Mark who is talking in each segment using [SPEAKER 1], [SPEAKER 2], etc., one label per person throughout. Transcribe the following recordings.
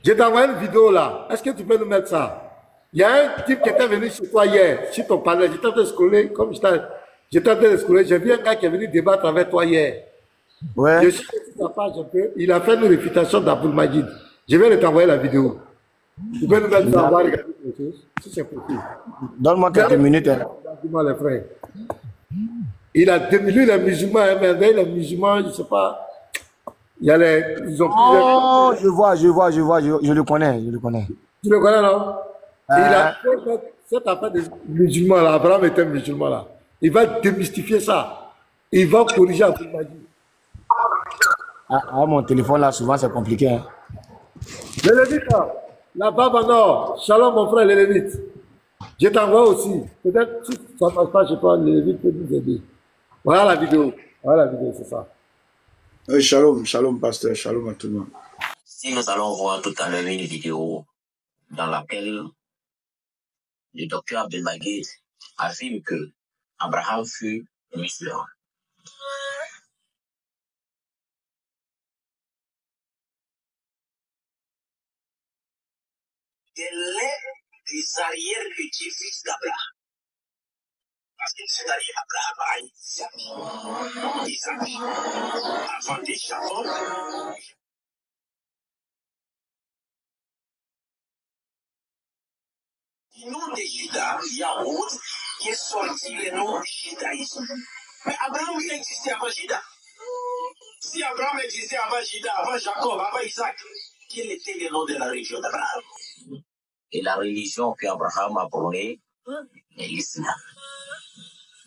[SPEAKER 1] Je t'ai envoyé une vidéo là. Est-ce que tu peux nous mettre ça? Il y a un type qui était venu chez toi hier, sur ton palais. J'étais en train de scroller, comme j'étais en train de scroller. J'ai vu un gars qui est venu débattre avec toi hier.
[SPEAKER 2] Ouais.
[SPEAKER 1] Je suis sur sa page un peu. Il a fait une réfutation d'Abdoul Majid. Je vais t'envoyer la vidéo. Tu peux nous mettre ça, on va regarder quelque chose, si c'est possible.
[SPEAKER 2] Donne-moi quelques minutes. Hein.
[SPEAKER 1] Dis-moi les frères. Il a lui, les musulmans, hein, mais les musulmans, je ne sais pas. Il y a les. Ils ont
[SPEAKER 2] oh, je vois, je le connais, je le connais.
[SPEAKER 1] Tu le connais, non? Il a fait cette affaire des musulmans là. Abraham était musulman là. Il va démystifier ça. Il va corriger Abdoul Majid.
[SPEAKER 2] Ah, mon téléphone là, souvent c'est compliqué. Hein.
[SPEAKER 1] Les Lévites là. Là-bas, maintenant. Shalom, mon frère, les Lévites. Je t'envoie aussi. Peut-être si ça ne passe pas, je sais pas, les Lévites peuvent nous aider. Voilà la vidéo. Voilà la vidéo, c'est ça.
[SPEAKER 3] Shalom, shalom, pasteur, shalom à tout le monde.
[SPEAKER 4] Si nous allons voir tout à l'heure une vidéo dans laquelle le docteur Abdel Majid affirme que Abraham fut musulman. Il est des arrière-petits-fils d'Abraham. Parce que c'est-à-dire Abraham a Isaac. Avant de Jacob, du nom de Judas, Yahoud, qui est sorti le nom du judaïsme. Mais Abraham, il existait avant Judas. Si Abraham existait avant Judas, avant Jacob, avant Isaac, quel était le nom de la religion d'Abraham? Et la religion qu'Abraham a prônée est l'islam.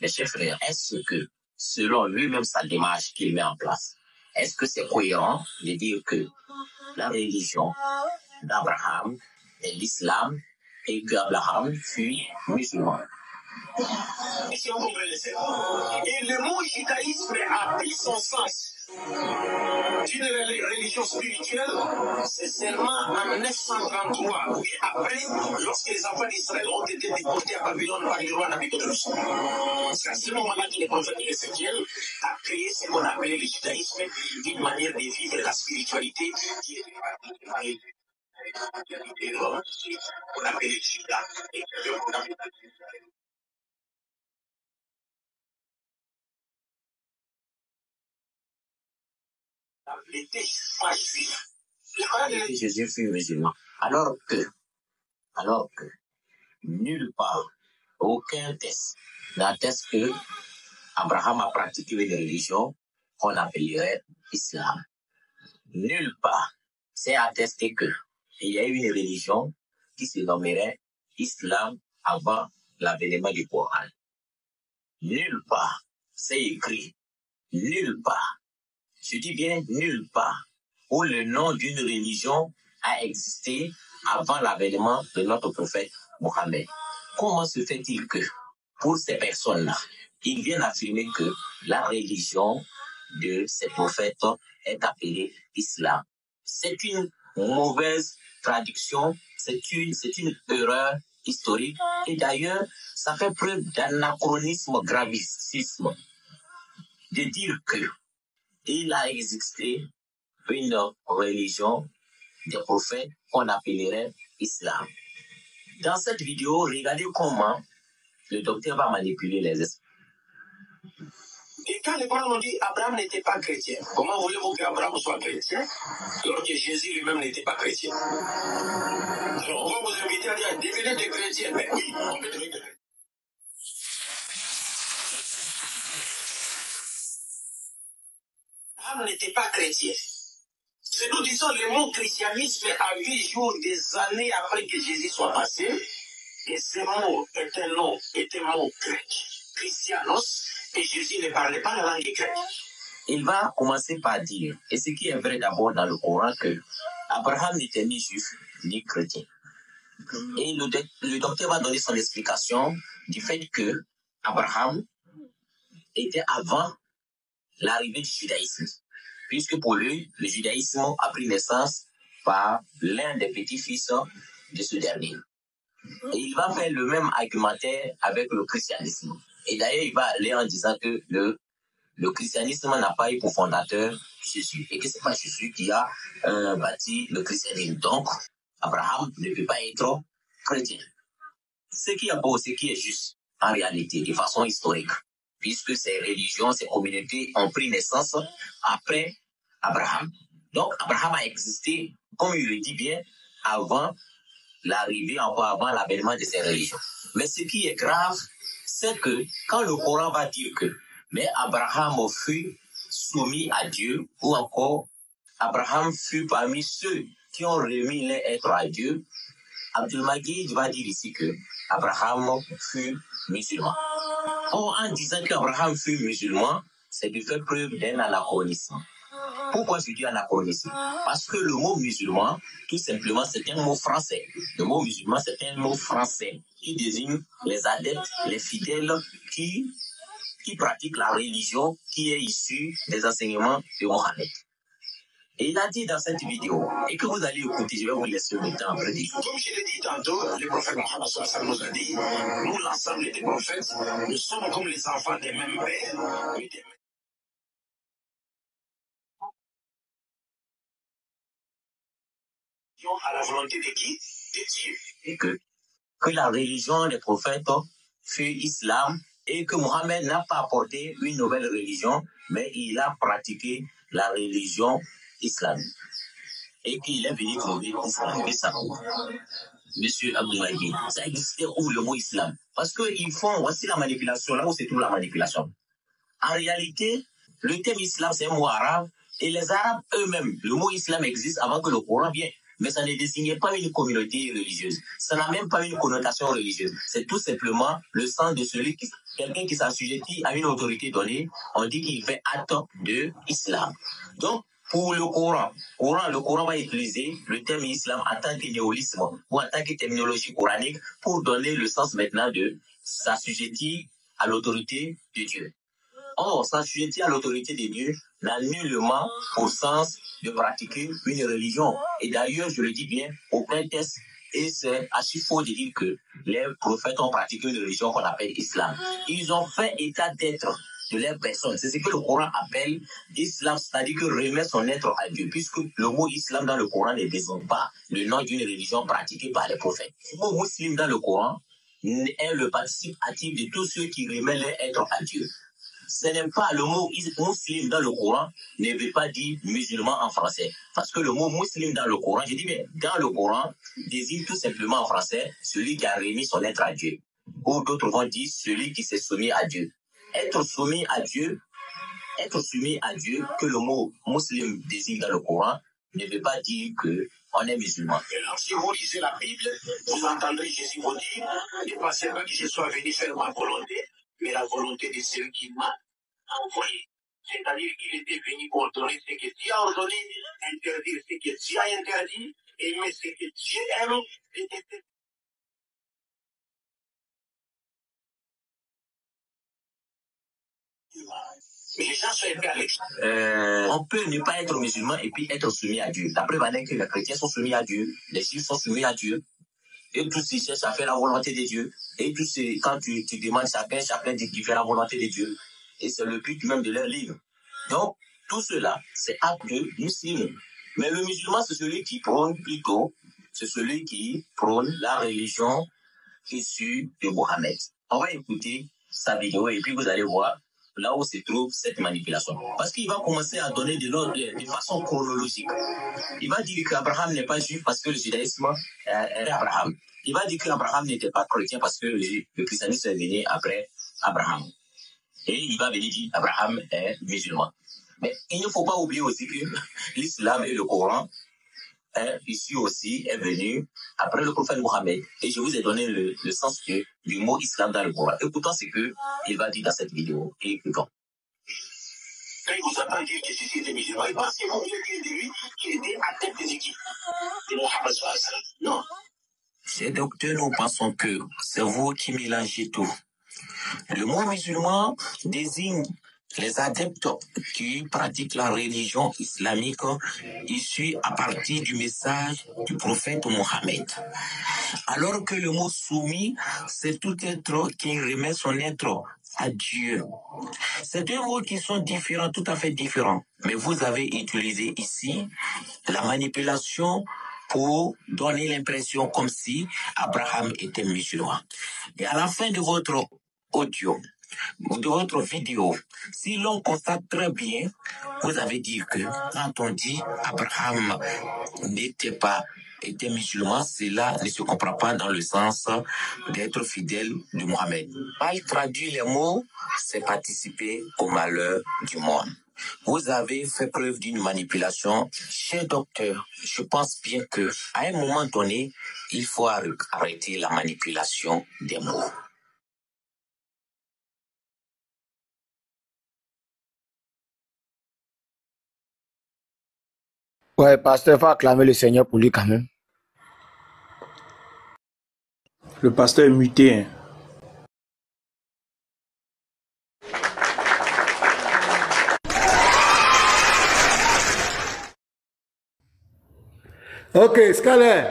[SPEAKER 4] Mes chers frères, est-ce que, selon lui-même sa démarche qu'il met en place, est-ce que c'est cohérent de dire que la religion d'Abraham est l'islam et qu'Abraham fut musulman? Si on comprend et le mot judaïsme a pris son sens d'une religion spirituelle, c'est seulement en 933, après, lorsque les enfants d'Israël ont été déportés à Babylone par le roi Nabucodonosor. C'est à ce moment-là que le prophète Ézéchiel a créé ce qu'on appelait le judaïsme, d'une manière de vivre la spiritualité qui est on appelle le Juda. Jésus fut musulman. Alors que nulle part, aucun texte n'atteste que Abraham a pratiqué une religion qu'on appellerait islam. Nulle part, c'est attesté que il y a une religion qui se nommerait islam avant l'avènement du Coran. Nulle part, c'est écrit, nulle part, je dis bien nulle part, où le nom d'une religion a existé avant l'avènement de notre prophète Mohammed. Comment se fait-il que, pour ces personnes-là, ils viennent affirmer que la religion de ces prophètes est appelée islam? C'est une mauvaise traduction, c'est une erreur historique, et d'ailleurs, ça fait preuve d'anachronisme gravissime de dire que il a existé une religion des prophètes qu'on appellerait islam. Dans cette vidéo, regardez comment le docteur va manipuler les esprits. Et quand les parents ont dit Abraham n'était pas chrétien, comment voulez-vous qu'Abraham soit chrétien alors que Jésus lui-même n'était pas chrétien? Alors on va vous inviter à dire devenez des chrétiens. Mais oui, on peut devenir des chrétiens. Abraham n'était pas chrétien. C'est nous disons le mot christianisme a vu jour des années après que Jésus soit passé. Et ce mot est un mot grec, christianos, et Jésus ne parlait pas la langue grecque. Il va commencer par dire, et ce qui est vrai d'abord dans le Coran, que Abraham n'était ni juif ni chrétien. Et le docteur va donner son explication du fait que Abraham était avant l'arrivée du judaïsme, puisque pour lui, le judaïsme a pris naissance par l'un des petits-fils de ce dernier. Et il va faire le même argumentaire avec le christianisme. Et d'ailleurs, il va aller en disant que le le christianisme n'a pas eu pour fondateur Jésus et que c'est pas Jésus qui a bâti le christianisme. Donc, Abraham ne peut pas être chrétien. Ce qui est beau, ce qui est juste, en réalité, de façon historique, puisque ces religions, ces communautés ont pris naissance après Abraham. Donc, Abraham a existé, comme il le dit bien, avant l'arrivée, encore avant l'avènement de ces religions. Mais ce qui est grave, c'est que quand le Coran va dire que mais Abraham fut soumis à Dieu, ou encore Abraham fut parmi ceux qui ont remis leur être à Dieu, Abdelmajid va dire ici que Abraham fut musulman. Or, en disant qu'Abraham fut musulman, c'est de faire preuve d'un anachronisme. Pourquoi je dis anachronisme? Parce que le mot musulman, tout simplement, c'est un mot français. Le mot musulman, c'est un mot français qui désigne les adeptes, les fidèles qui pratiquent la religion qui est issue des enseignements de Mohammed. Et il a dit dans cette vidéo, et que vous allez écouter, je vais vous laisser le temps après dire.
[SPEAKER 5] Comme je l'ai dit tantôt, le prophète Mohammed nous a dit, nous, l'ensemble des prophètes, nous sommes comme les enfants des mêmes pères, à la volonté de qui? De Dieu.
[SPEAKER 4] Et que la religion des prophètes fut l'islam et que Mohammed n'a pas apporté une nouvelle religion, mais il a pratiqué la religion islamique. Et qu'il est venu trouver l'islam et ça. Monsieur Abdoulaye, ça existait où le mot islam? Parce qu'ils font, voici la manipulation, là où se trouve la manipulation. En réalité, le terme islam, c'est un mot arabe, et les Arabes eux-mêmes, le mot islam existe avant que le Coran vienne. Mais ça ne désignait pas une communauté religieuse. Ça n'a même pas une connotation religieuse. C'est tout simplement le sens de celui qui, quelqu'un qui s'assujettit à une autorité donnée, on dit qu'il fait acte de islam. Donc, pour le Coran va utiliser le terme islam en tant que néolisme ou en tant que terminologie coranique pour donner le sens maintenant de s'assujettir à l'autorité de Dieu. Or, s'assujettir à l'autorité de Dieu n'a nullement au sens de pratiquer une religion. Et d'ailleurs, je le dis bien, aucun test, et c'est assez faux de dire que les prophètes ont pratiqué une religion qu'on appelle islam. Ils ont fait état d'être de leur personne. C'est ce que le Coran appelle islam, c'est-à-dire que remettre son être à Dieu, puisque le mot islam dans le Coran ne désigne pas le nom d'une religion pratiquée par les prophètes. Le mot musulman dans le Coran est le participe actif de tous ceux qui remettent leur être à Dieu. Ce n'est pas le mot musulman dans le Coran ne veut pas dire musulman en français. Parce que le mot musulman dans le Coran, je dis bien, dans le Coran, désigne tout simplement en français celui qui a remis son être à Dieu. Ou d'autres vont dire celui qui s'est soumis à Dieu. Être soumis à Dieu, que le mot musulman désigne dans le Coran, ne veut pas dire qu'on est musulman.
[SPEAKER 5] Alors, si vous lisez la Bible, vous entendrez Jésus vous dire, ne pensez pas que je sois venu faire ma volonté, mais la volonté de celui qui m'a envoyé. C'est-à-dire qu'il était venu ordonner ce que Dieu a ordonné, interdire ce que Dieu a interdit, aimer ce que Dieu aime, et mais les gens sont égalés.
[SPEAKER 4] On peut ne pas être musulman et puis être soumis à Dieu. La preuve en est que les chrétiens sont soumis à Dieu, les juifs sont soumis à Dieu, et tous ils cherchent à faire la volonté de Dieu. Et tous ces, quand tu demandes chacun dit qu'il fait la volonté de Dieu. Et c'est le but même de leur livre. Donc, tout cela, c'est acte de musulman. Mais le musulman, c'est celui qui prône la religion issue de Mohammed. On va écouter sa vidéo et puis vous allez voir là où se trouve cette manipulation. Parce qu'il va commencer à donner de façon chronologique. Il va dire qu'Abraham n'est pas juif parce que le judaïsme est Abraham. Il va dire qu'Abraham n'était pas chrétien parce que le christianisme est venu après Abraham. Et il va venir dire qu'Abraham est musulman. Mais il ne faut pas oublier aussi que l'islam et le Coran ici aussi est venu après le prophète Mohammed. Et je vous ai donné le sens du mot islam dans le Coran. Écoutons ce qu'il va dire dans cette vidéo. Et écoutons.
[SPEAKER 5] Quand il vous entend dire que Jésus était musulman, il pense que vous voulez de lui qu'il était adepte des équipes de Mohammed. Non.
[SPEAKER 4] Ces docteurs, nous pensons que c'est vous qui mélangez tout. Le mot musulman désigne les adeptes qui pratiquent la religion islamique issue à partir du message du prophète Mohammed. Alors que le mot soumis, c'est tout être qui remet son être à Dieu. C'est deux mots qui sont différents, tout à fait différents. Mais vous avez utilisé ici la manipulation pour donner l'impression comme si Abraham était musulman. Et à la fin de votre audio, de votre vidéo, si l'on constate très bien, vous avez dit que quand on dit Abraham était musulman, cela ne se comprend pas dans le sens d'être fidèle de Mohammed. Mal traduit les mots, c'est participer au malheur du monde. Vous avez fait preuve d'une manipulation. Cher docteur, je pense bien que à un moment donné, il faut arrêter la manipulation des mots.
[SPEAKER 2] Ouais, pasteur, il faut acclamer le Seigneur pour lui quand même.
[SPEAKER 3] Le pasteur est muté. Hein.
[SPEAKER 1] Ok, Scaler.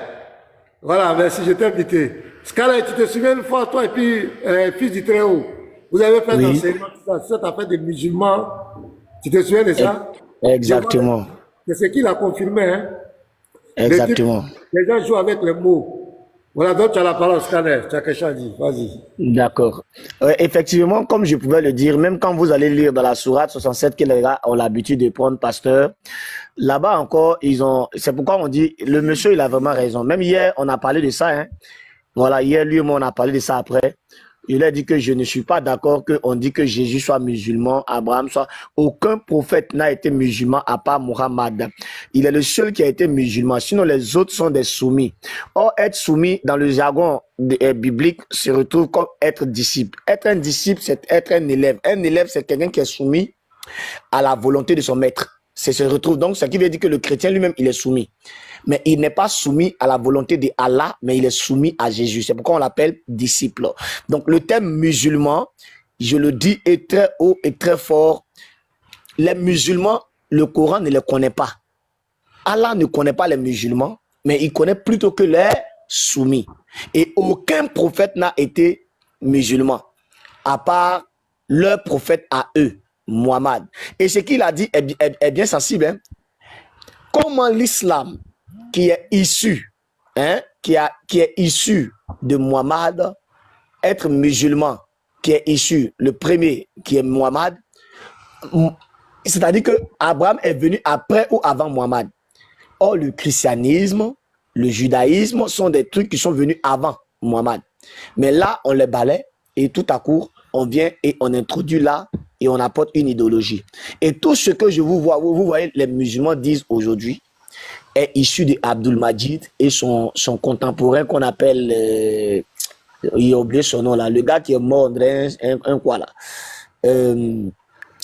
[SPEAKER 1] Voilà, merci, je t'ai invité. Scaler, tu te souviens une fois, toi et puis fils du Très-Haut, vous avez fait un enseignement, ça t'a fait des musulmans. Tu te souviens de ça?
[SPEAKER 2] Exactement.
[SPEAKER 1] C'est ce qu'il a confirmé. Hein?
[SPEAKER 2] Exactement.
[SPEAKER 1] Les gens jouent avec les mots. Voilà, donc tu as la parole, Scaler. Tu as quelque chose à dire. Vas-y.
[SPEAKER 2] D'accord. Effectivement, comme je pouvais le dire, même quand vous allez lire dans la sourate 67 que les gars ont l'habitude de prendre pasteur, là-bas encore, c'est pourquoi on dit, le monsieur, il a vraiment raison. Même hier, on a parlé de ça. Hein. Voilà, hier, lui et moi, on a parlé de ça après. Il a dit que je ne suis pas d'accord qu'on dit que Jésus soit musulman, Abraham soit... Aucun prophète n'a été musulman à part Muhammad. Il est le seul qui a été musulman. Sinon, les autres sont des soumis. Or, être soumis dans le jargon biblique se retrouve comme être disciple. Être un disciple, c'est être un élève. Un élève, c'est quelqu'un qui est soumis à la volonté de son maître. C'est se retrouve donc, ce qui veut dire que le chrétien lui-même, il est soumis. Mais il n'est pas soumis à la volonté de Allah, mais il est soumis à Jésus. C'est pourquoi on l'appelle disciple. Donc le terme musulman, je le dis, est très haut et très fort. Les musulmans, le Coran ne les connaît pas. Allah ne connaît pas les musulmans, mais il connaît plutôt que les soumis. Et aucun prophète n'a été musulman, à part leur prophète à eux, Muhammad. Et ce qu'il a dit est bien sensible. Hein? Comment l'islam qui est issu, hein, qui est issu de Muhammad, être musulman, qui est issu, le premier qui est Muhammad, c'est-à-dire que Abraham est venu après ou avant Muhammad. Or, le christianisme, le judaïsme sont des trucs qui sont venus avant Muhammad. Mais là, on les balaie et tout à coup, on vient et on introduit là et on apporte une idéologie. Et tout ce que je vous vois, vous voyez, les musulmans disent aujourd'hui, est issu de Abdul Majid et son contemporain qu'on appelle, il a oublié son nom là, le gars qui est mort, un quoi là.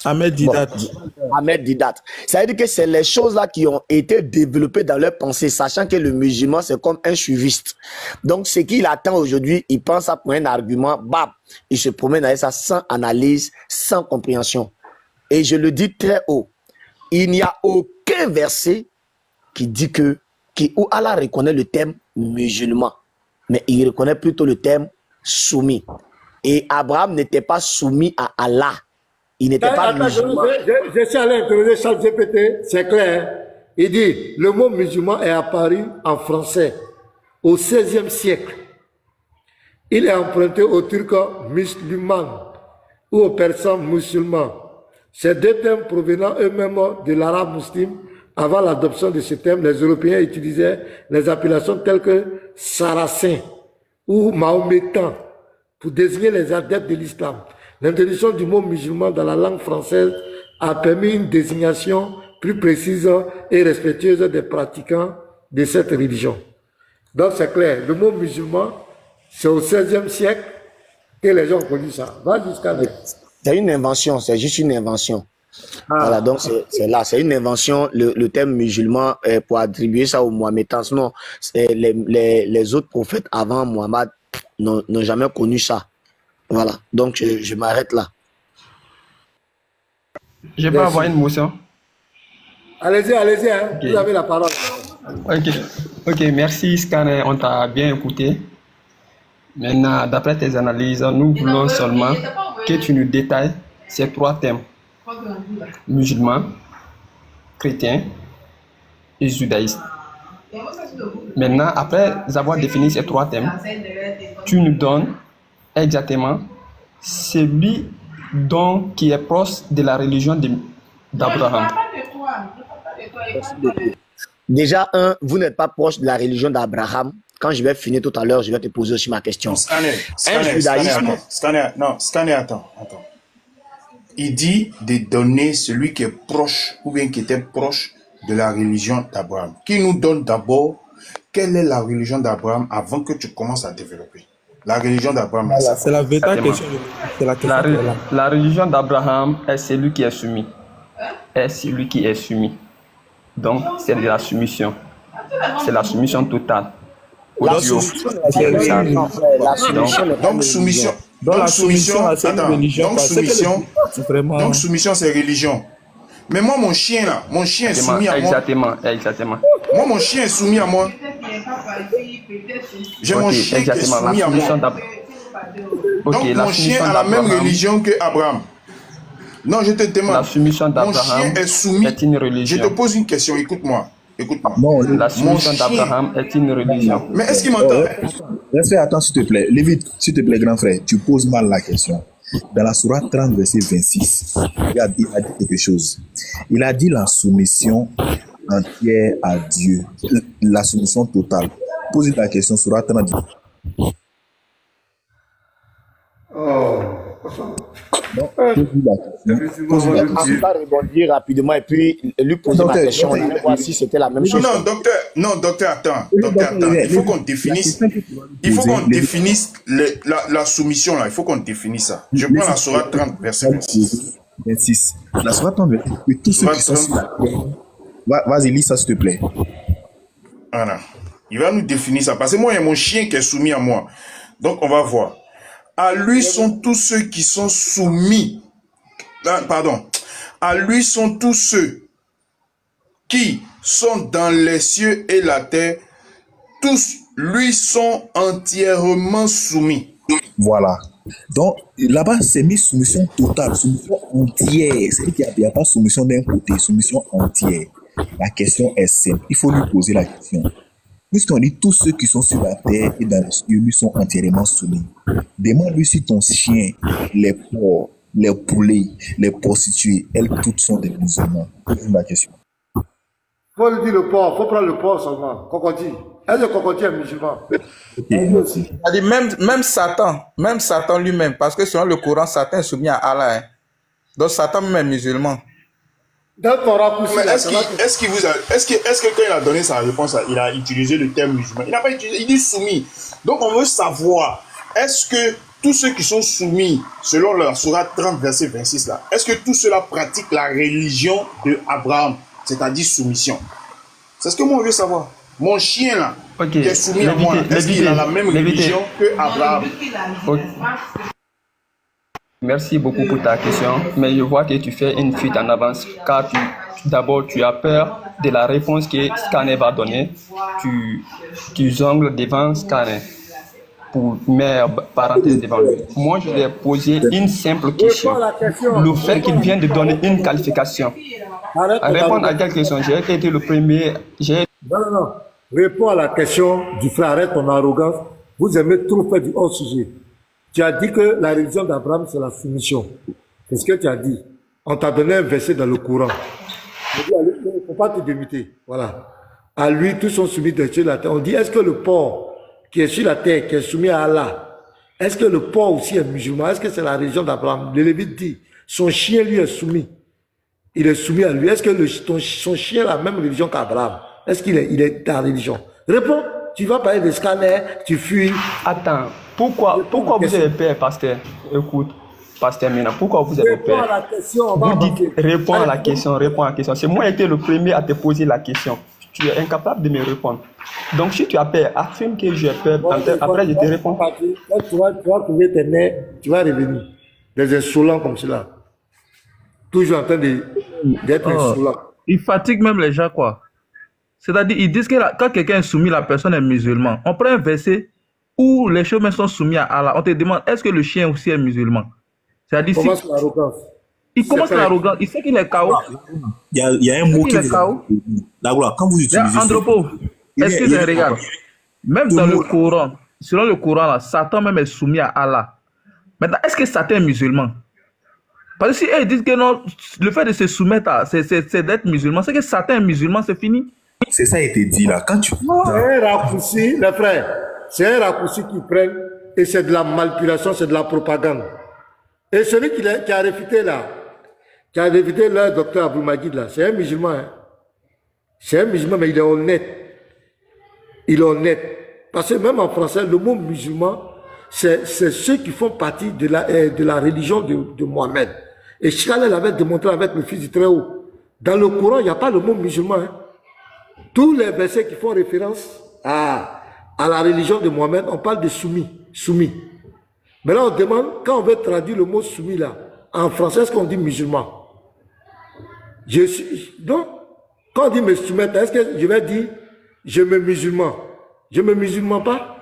[SPEAKER 6] Ahmed Didat.
[SPEAKER 2] Bon, Ahmed Didat. Ça veut dire que c'est les choses là qui ont été développées dans leur pensée, sachant que le musulman c'est comme un suiviste. Donc ce qu'il attend aujourd'hui, il pense ça pour un argument, bam, il se promène avec ça sans analyse, sans compréhension. Et je le dis très haut, il n'y a aucun verset qui dit où Allah reconnaît le terme musulman, mais il reconnaît plutôt le terme soumis. Et Abraham n'était pas soumis à Allah. Il n'était pas musulman.
[SPEAKER 1] Je suis allé interroger ChatGPT, c'est clair. Il dit, le mot musulman est apparu en français au XVIe siècle. Il est emprunté au turc musulman ou au persan musulman. Ces deux termes provenant eux-mêmes de l'arabe musulman. Avant l'adoption de ce terme, les Européens utilisaient les appellations telles que sarracin ou mahométan pour désigner les adeptes de l'islam. L'introduction du mot musulman dans la langue française a permis une désignation plus précise et respectueuse des pratiquants de cette religion. Donc c'est clair, le mot musulman, c'est au XVIe siècle que les gens ont connu ça. Va jusqu'à là.
[SPEAKER 2] C'est une invention, c'est juste une invention. Voilà, donc c'est là, c'est une invention, le terme musulman, pour attribuer ça aux Mohammedans. Sinon, les autres prophètes avant Mohammed n'ont jamais connu ça. Voilà, donc je m'arrête là.
[SPEAKER 6] Je peux avoir une motion?
[SPEAKER 1] Allez-y, hein. Okay. Vous avez la parole.
[SPEAKER 6] Ok, merci Scanner, on t'a bien écouté. Maintenant, d'après tes analyses, nous voulons seulement que tu nous détailles ces 3 thèmes. Musulmans, chrétiens et judaïstes. Maintenant, après avoir défini ces 3 thèmes, tu nous donnes exactement celui qui est proche de la religion d'Abraham.
[SPEAKER 2] Déjà, vous n'êtes pas proche de la religion d'Abraham. Quand je vais finir tout à l'heure, je vais te poser aussi ma question.
[SPEAKER 3] Scanner, attends. Il dit de donner celui qui est proche ou bien qui était proche de la religion d'Abraham. Qui nous donne d'abord quelle est la religion d'Abraham avant que tu commences à développer. La religion d'Abraham.
[SPEAKER 7] Voilà, c'est la véritable question.
[SPEAKER 6] La religion d'Abraham est celui qui est soumis. Donc, c'est de la soumission. C'est la soumission totale.
[SPEAKER 2] La soumission.
[SPEAKER 3] Donc, soumission, c'est religion. Mais moi, mon chien est soumis à moi.
[SPEAKER 6] Exactement.
[SPEAKER 3] Moi, mon chien est soumis à moi. J'ai mon chien qui est soumis à moi. Donc, mon chien a la même religion que Abraham. Non, je te demande.
[SPEAKER 6] La soumission
[SPEAKER 3] Mon chien est soumis.
[SPEAKER 6] Est une religion.
[SPEAKER 3] Je te pose une question, écoute-moi.
[SPEAKER 6] Non, la soumission d'Abraham est une religion.
[SPEAKER 3] Mais est-ce qu'il m'entend?
[SPEAKER 7] Reste, attends, s'il te plaît. Lévite, s'il te plaît, grand frère, tu poses mal la question. Dans la sourate 30, verset 26, il a dit quelque chose. Il a dit la soumission entière à Dieu. La soumission totale. Posez la question, sourate 30.
[SPEAKER 2] Non, je vais rebondir rapidement et puis lui poser ma question. On va voir si c'était la même chose.
[SPEAKER 3] Non, docteur, attends. Il faut qu'on définisse. La soumission là. Il faut qu'on définisse ça. Je prends la sourate 30, verset
[SPEAKER 7] 26. La sourate 30, verset 26. Tous ceux qui sont sur la terre. Vas-y, lis ça, s'il te plaît.
[SPEAKER 3] Voilà. Il va nous définir ça. Parce que moi, il y a mon chien qui est soumis à moi. Donc, on va voir. À lui sont tous ceux qui sont soumis. À lui sont tous ceux qui sont dans les cieux et la terre. Tous lui sont entièrement soumis.
[SPEAKER 7] Voilà. Donc, là-bas, c'est mis soumission totale, soumission entière. C'est-à-dire qu'il n'y a pas soumission d'un côté, soumission entière. La question est simple. Il faut lui poser la question. Puisqu'on dit tous ceux qui sont sur la terre et dans les cieux lui sont entièrement soumis. Demande-lui si ton chien, les porcs, les poulets, les prostituées, elles toutes sont des musulmans. C'est ma question.
[SPEAKER 1] Faut lui dire le porc, faut prendre le porc seulement. Cocotier. Est-ce que le cocotier est musulman?
[SPEAKER 8] C'est-à-dire même Satan lui-même, parce que selon le Coran, Satan est soumis à Allah. Hein. Donc Satan même est musulman.
[SPEAKER 3] Est-ce que quand il a donné sa réponse, il a utilisé le terme musulman? Il n'a pas utilisé, il dit soumis. Donc on veut savoir, est-ce que tous ceux qui sont soumis, selon la sourate 30, verset 26 là, est-ce que tous ceux-là pratiquent la religion de Abraham, c'est-à-dire soumission? C'est ce que moi je veux savoir. Mon chien là, qui est soumis à moi, est-ce qu'il a la même religion que Abraham?
[SPEAKER 6] Merci beaucoup pour ta question, mais je vois que tu fais une fuite en avance, car d'abord tu as peur de la réponse que Scanner va donner. Tu jongles devant Scanner pour mettre parenthèse devant lui. Moi, je lui ai posé une simple question. Le fait qu'il vienne de donner une qualification. Répondre à quelle question? J'ai été le premier.
[SPEAKER 1] Non. Réponds à la question du frère. Arrête ton arrogance. Vous aimez trop faire du hors-sujet. Tu as dit que la religion d'Abraham, c'est la soumission. C'est ce que tu as dit. On t'a donné un verset dans le Coran. Il ne faut pas te démuter. Voilà. À lui, tous sont soumis sur la terre. On dit, est-ce que le porc qui est sur la terre, qui est soumis à Allah, est-ce que le porc aussi est musulman? Est-ce que c'est la religion d'Abraham? Le Lévite dit, son chien lui est soumis. Il est soumis à lui. Est-ce que son chien a la même religion qu'Abraham? Est-ce qu'il est ta religion? Réponds. Tu vas parler de Scanner, tu fuis.
[SPEAKER 6] Attends, pourquoi vous avez peur, pasteur? Écoute, pasteur Mina, pourquoi vous avez peur? Vous dites, réponds à la question. C'est moi qui étais le premier à te poser la question. Tu es incapable de me répondre. Donc, si tu as peur, affirme que j'ai peur. Après, je te réponds.
[SPEAKER 1] Tu vas trouver tes nerfs, tu vas revenir. Des insolents comme cela. Toujours en train d'être insolent.
[SPEAKER 9] Il fatigue même les gens, quoi. C'est-à-dire, ils disent que quand quelqu'un est soumis, la personne est musulman. On prend un verset où les chemins sont soumis à Allah. On te demande, est-ce que le chien aussi est musulman? C'est-à-dire,
[SPEAKER 1] Comment c'est l'arrogance?
[SPEAKER 9] il commence l'arrogance. Il sait qu'il est KO.
[SPEAKER 7] Il y a un mot qui
[SPEAKER 9] est KO.
[SPEAKER 7] La gloire, quand vous utilisez.
[SPEAKER 9] Andropo, excusez-moi, regarde. Même dans le Coran, selon le Coran, là, Satan même est soumis à Allah. Maintenant, est-ce que Satan est musulman? Parce que si ils disent que non, le fait de se soumettre, c'est d'être musulman, c'est que Satan est musulman, c'est fini.
[SPEAKER 7] C'est ça qui a été dit là. Quand tu...
[SPEAKER 1] C'est un raccourci, les frères. C'est un raccourci qu'ils prennent et c'est de la manipulation, c'est de la propagande. Et celui qui a réfuté là, qui a réfuté le docteur Abou Magid là, c'est un musulman. Hein. C'est un musulman, mais il est honnête. Il est honnête. Parce que même en français, le mot musulman, c'est ceux qui font partie de la religion de Mohamed. Et Chikhalel avait démontré avec le fils du Très-Haut. Dans le Coran, il n'y a pas le mot musulman. Hein. Tous les versets qui font référence à la religion de Mohamed, on parle de soumis. Soumis. Mais là, on demande, quand on veut traduire le mot soumis là, en français, est-ce qu'on dit musulman? Donc, quand on dit me soumettre, est-ce que je vais dire je me musulman? Je me musulman pas?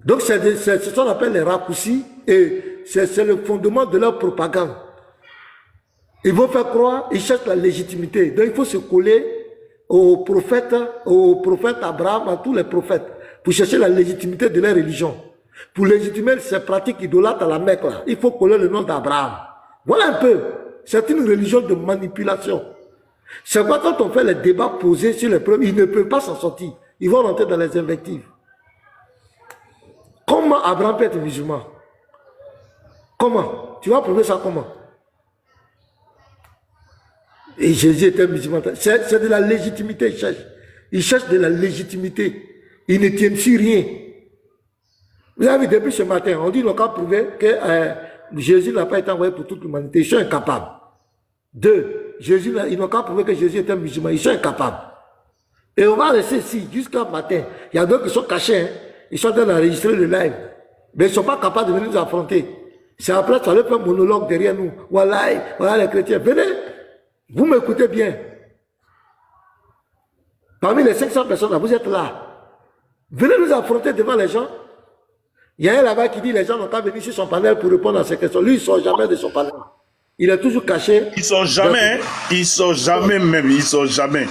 [SPEAKER 1] Donc, c'est ce qu'on appelle les raccourcis et c'est le fondement de leur propagande. Ils vont faire croire, ils cherchent la légitimité. Donc, il faut se coller aux prophètes Abraham, à tous les prophètes, pour chercher la légitimité de leur religion. Pour légitimer ces pratiques idolâtres à la Mecque, là, il faut coller le nom d'Abraham. Voilà un peu. C'est une religion de manipulation. C'est pourquoi quand on fait les débats posés sur les preuves, ils ne peuvent pas s'en sortir. Ils vont rentrer dans les invectives. Comment Abraham peut être musulman? Comment? Tu vas prouver ça comment? Et Jésus était musulman. C'est de la légitimité, ils cherchent. Ils cherchent de la légitimité. Ils ne tiennent sur rien. Vous avez vu, depuis ce matin, on dit qu'ils n'ont qu'à prouver que Jésus n'a pas été envoyé pour toute l'humanité. Ils sont incapables. Deux, ils n'ont qu'à prouver que Jésus était musulman. Ils sont incapables. Et on va rester ici jusqu'à matin. Il y a d'autres qui sont cachés. Hein. Ils sont en train d'enregistrer le live. Mais ils ne sont pas capables de venir nous affronter. C'est après, ça leur fait un monologue derrière nous. Voilà les chrétiens. Venez. Vous m'écoutez bien. Parmi les 500 personnes là, vous êtes là. Venez nous affronter devant les gens. Il y a un là-bas qui dit les gens n'ont pas venu sur son panel pour répondre à ces questions. Lui, il ne sort jamais de son panel. Il est toujours caché.
[SPEAKER 3] Ils ne sortent jamais. Ils ne sortent jamais même. Ils ne sortent jamais.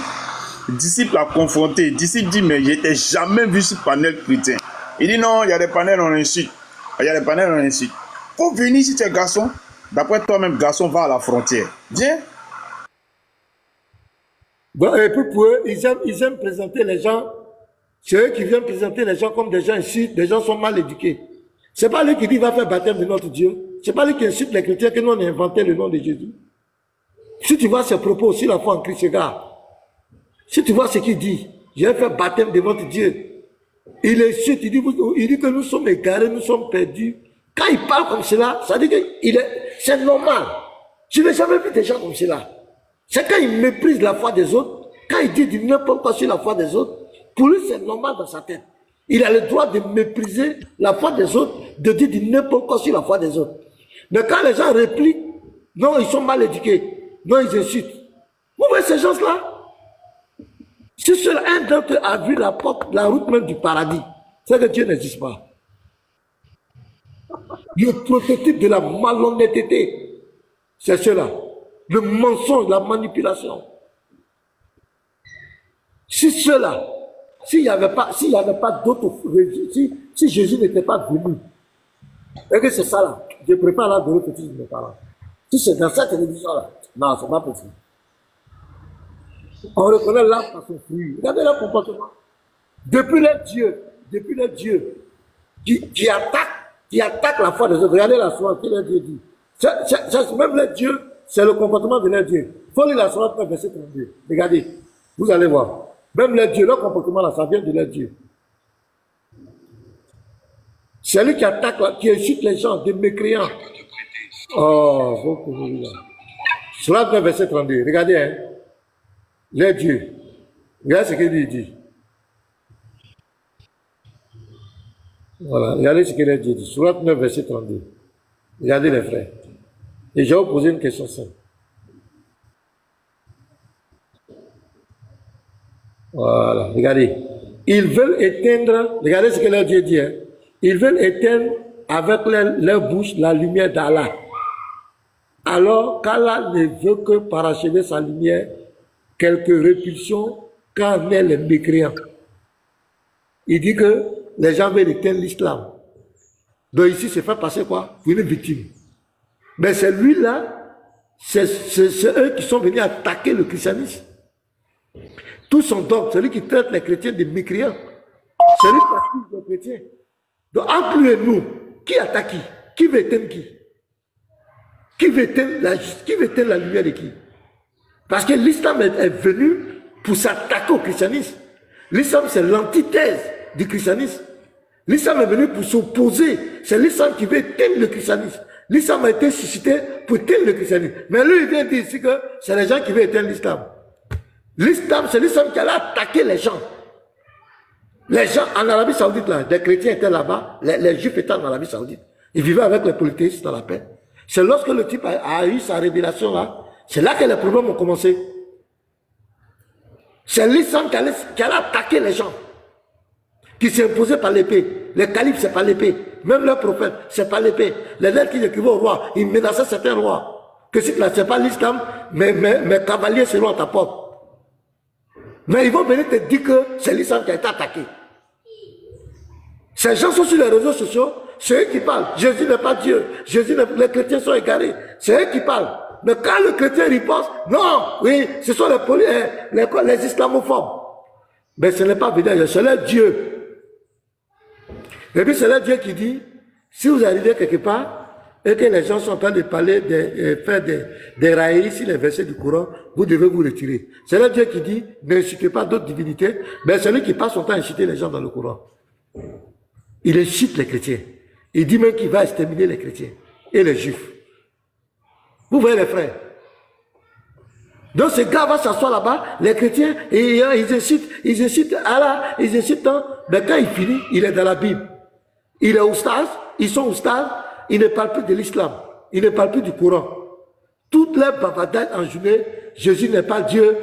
[SPEAKER 3] Disciple a confronté. Disciple dit, mais je n'étais jamais vu sur panel chrétien. Il dit non, il y a des panels on insulte. Il y a des panels on insulte. Faut venir si tu es garçon. D'après toi-même, garçon, va à la frontière. Viens.
[SPEAKER 1] Bon, et puis pour eux, ils aiment présenter les gens. C'est eux qui viennent présenter les gens comme des gens ici, des gens sont mal éduqués. C'est pas lui qui dit va faire baptême de notre Dieu. C'est pas lui qui insulte les chrétiens que nous on a inventé le nom de Jésus. Si tu vois ses propos sur la foi en Christ, regarde. Si tu vois ce qu'il dit, je vais faire baptême de votre Dieu. Il insulte, il dit que nous sommes égarés, nous sommes perdus. Quand il parle comme cela, ça dit que c'est normal. Je n'ai jamais vu des gens comme cela. C'est quand il méprise la foi des autres, quand il dit du n'importe quoi sur la foi des autres, pour lui c'est normal dans sa tête. Il a le droit de mépriser la foi des autres, de dire du n'importe quoi sur la foi des autres. Mais quand les gens répliquent, non, ils sont mal éduqués, non, ils insultent. Vous voyez ces gens-là? Si seul un d'entre eux a vu la route même du paradis, c'est que Dieu n'existe pas. Le prototype de la malhonnêteté, c'est cela. Le mensonge, la manipulation. Si cela, s'il n'y avait pas d'autres, si Jésus n'était pas venu, et que c'est ça là, je prépare là de l'autre petit de mes parents. Si c'est dans cette télévision là, non, c'est pas possible. On reconnaît l'âme par son fruit. Regardez leur comportement. Depuis les dieux qui attaquent la foi des autres. Regardez la sourate que les dieux disent. Même les dieux, c'est le comportement de les dieux. Il faut lire la sourate verset 32. Regardez, vous allez voir. Même les dieux, leur comportement là, ça vient de les dieux. C'est lui qui attaque, qui insulte les gens, des mécréants. Oh, faut que vous lisiez. Sourate verset 32. Regardez, hein. Les dieux. Regardez ce qu'il dit. Voilà, regardez ce que les dieux dit. Sourate 9, verset 32. Regardez les frères. Et je vais vous poser une question simple. Voilà, regardez. Ils veulent éteindre, regardez ce que les dieux dit. Hein. Ils veulent éteindre avec leur bouche la lumière d'Allah. Alors qu'Allah ne veut que parachever sa lumière, quelques répulsions quand naissent les mécréants. Il dit que les gens veulent éteindre l'islam. Donc ici, c'est fait passer quoi? Pour une victime. Mais c'est lui-là, c'est eux qui sont venus attaquer le christianisme. Tous sont donc, celui qui traite les chrétiens de mécréants. Celui qui attaque les chrétiens. Donc entre lui et nous, qui attaque qui? Qui veut éteindre qui? Qui veut éteindre la lumière de qui? Parce que l'islam est venu pour s'attaquer au christianisme. L'islam, c'est l'antithèse du christianisme. L'islam est venu pour s'opposer. C'est l'islam qui veut éteindre le christianisme. L'islam a été suscité pour éteindre le christianisme. Mais lui, il vient dire ici que c'est les gens qui veulent éteindre l'islam. L'islam, c'est l'islam qui allait attaquer les gens. Les gens en Arabie Saoudite, là, des chrétiens étaient là-bas, les juifs étaient en Arabie Saoudite. Ils vivaient avec les polythéistes dans la paix. C'est lorsque le type a eu sa révélation là, c'est là que les problèmes ont commencé. C'est l'islam qui allait attaquer les gens, qui s'est imposé par l'épée. Les califes, c'est par l'épée. Même leurs prophètes, c'est par l'épée. Les lettres qu'ils écrivaient au roi, ils menaçaient certains rois. Que c'est là, c'est pas l'islam, mais cavaliers seront à ta porte. Mais ils vont venir te dire que c'est l'islam qui a été attaqué. Ces gens sont sur les réseaux sociaux, c'est eux qui parlent. Jésus n'est pas Dieu. Les chrétiens sont égarés. C'est eux qui parlent. Mais quand le chrétien riposte, non, oui, ce sont les islamophobes. Mais ce n'est pas évident, c'est leur Dieu. Et puis c'est leur Dieu qui dit, si vous arrivez quelque part, et que les gens sont en train de parler, faire des railleries sur les versets du Coran, vous devez vous retirer. C'est leur Dieu qui dit, n'incitez pas d'autres divinités, mais celui qui passe son temps à inciter les gens dans le Coran. Il incite les chrétiens. Il dit même qu'il va exterminer les chrétiens et les juifs. Vous voyez les frères. Donc ce gars va s'asseoir là-bas, les chrétiens, et ils incitent Allah, ils incitent tant, mais quand il finit, il est dans la Bible. Il est oustaz, ils sont oustaz, il ne parle plus de l'islam, il ne parle plus du Coran. Toutes les bavardades en journée, Jésus n'est pas Dieu,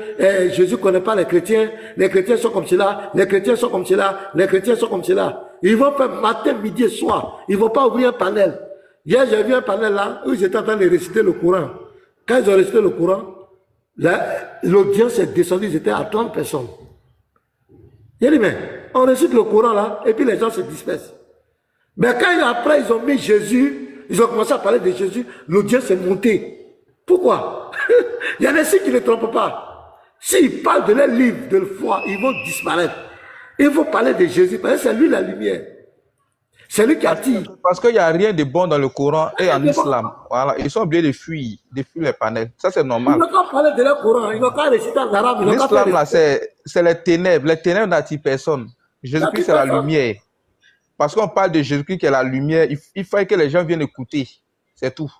[SPEAKER 1] Jésus ne connaît pas les chrétiens sont comme cela, les chrétiens sont comme cela, les chrétiens sont comme cela. Ils vont faire matin, midi et soir, ils ne vont pas ouvrir un panel. Hier, j'ai vu un panel là, où ils étaient en train de réciter le Coran. Quand ils ont récité le Coran, l'audience est descendue, ils étaient à 30 personnes. Il dit, mais on récite le Coran là, et puis les gens se dispersent. Mais quand après ils ont mis Jésus, ils ont commencé à parler de Jésus, l'audience est montée. Pourquoi? Il y a des signes qui ne trompent pas. S'ils parlent de leur livre, de la foi, ils vont disparaître. Il faut parler de Jésus, parce que c'est lui la lumière. C'est lui qui attire.
[SPEAKER 8] Parce qu'il n'y a rien de bon dans le Coran et en islam. Voilà. Ils sont obligés de fuir les panels. Ça, c'est normal.
[SPEAKER 1] Ils n'ont pas parlé de leur Coran, ils n'ont pas récité en arabe.
[SPEAKER 8] L'islam, là, c'est les ténèbres. Les ténèbres n'attirent personne. Jésus-Christ, c'est la lumière. Parce qu'on parle de Jésus-Christ qui est la lumière, il faut que les gens viennent écouter. C'est tout.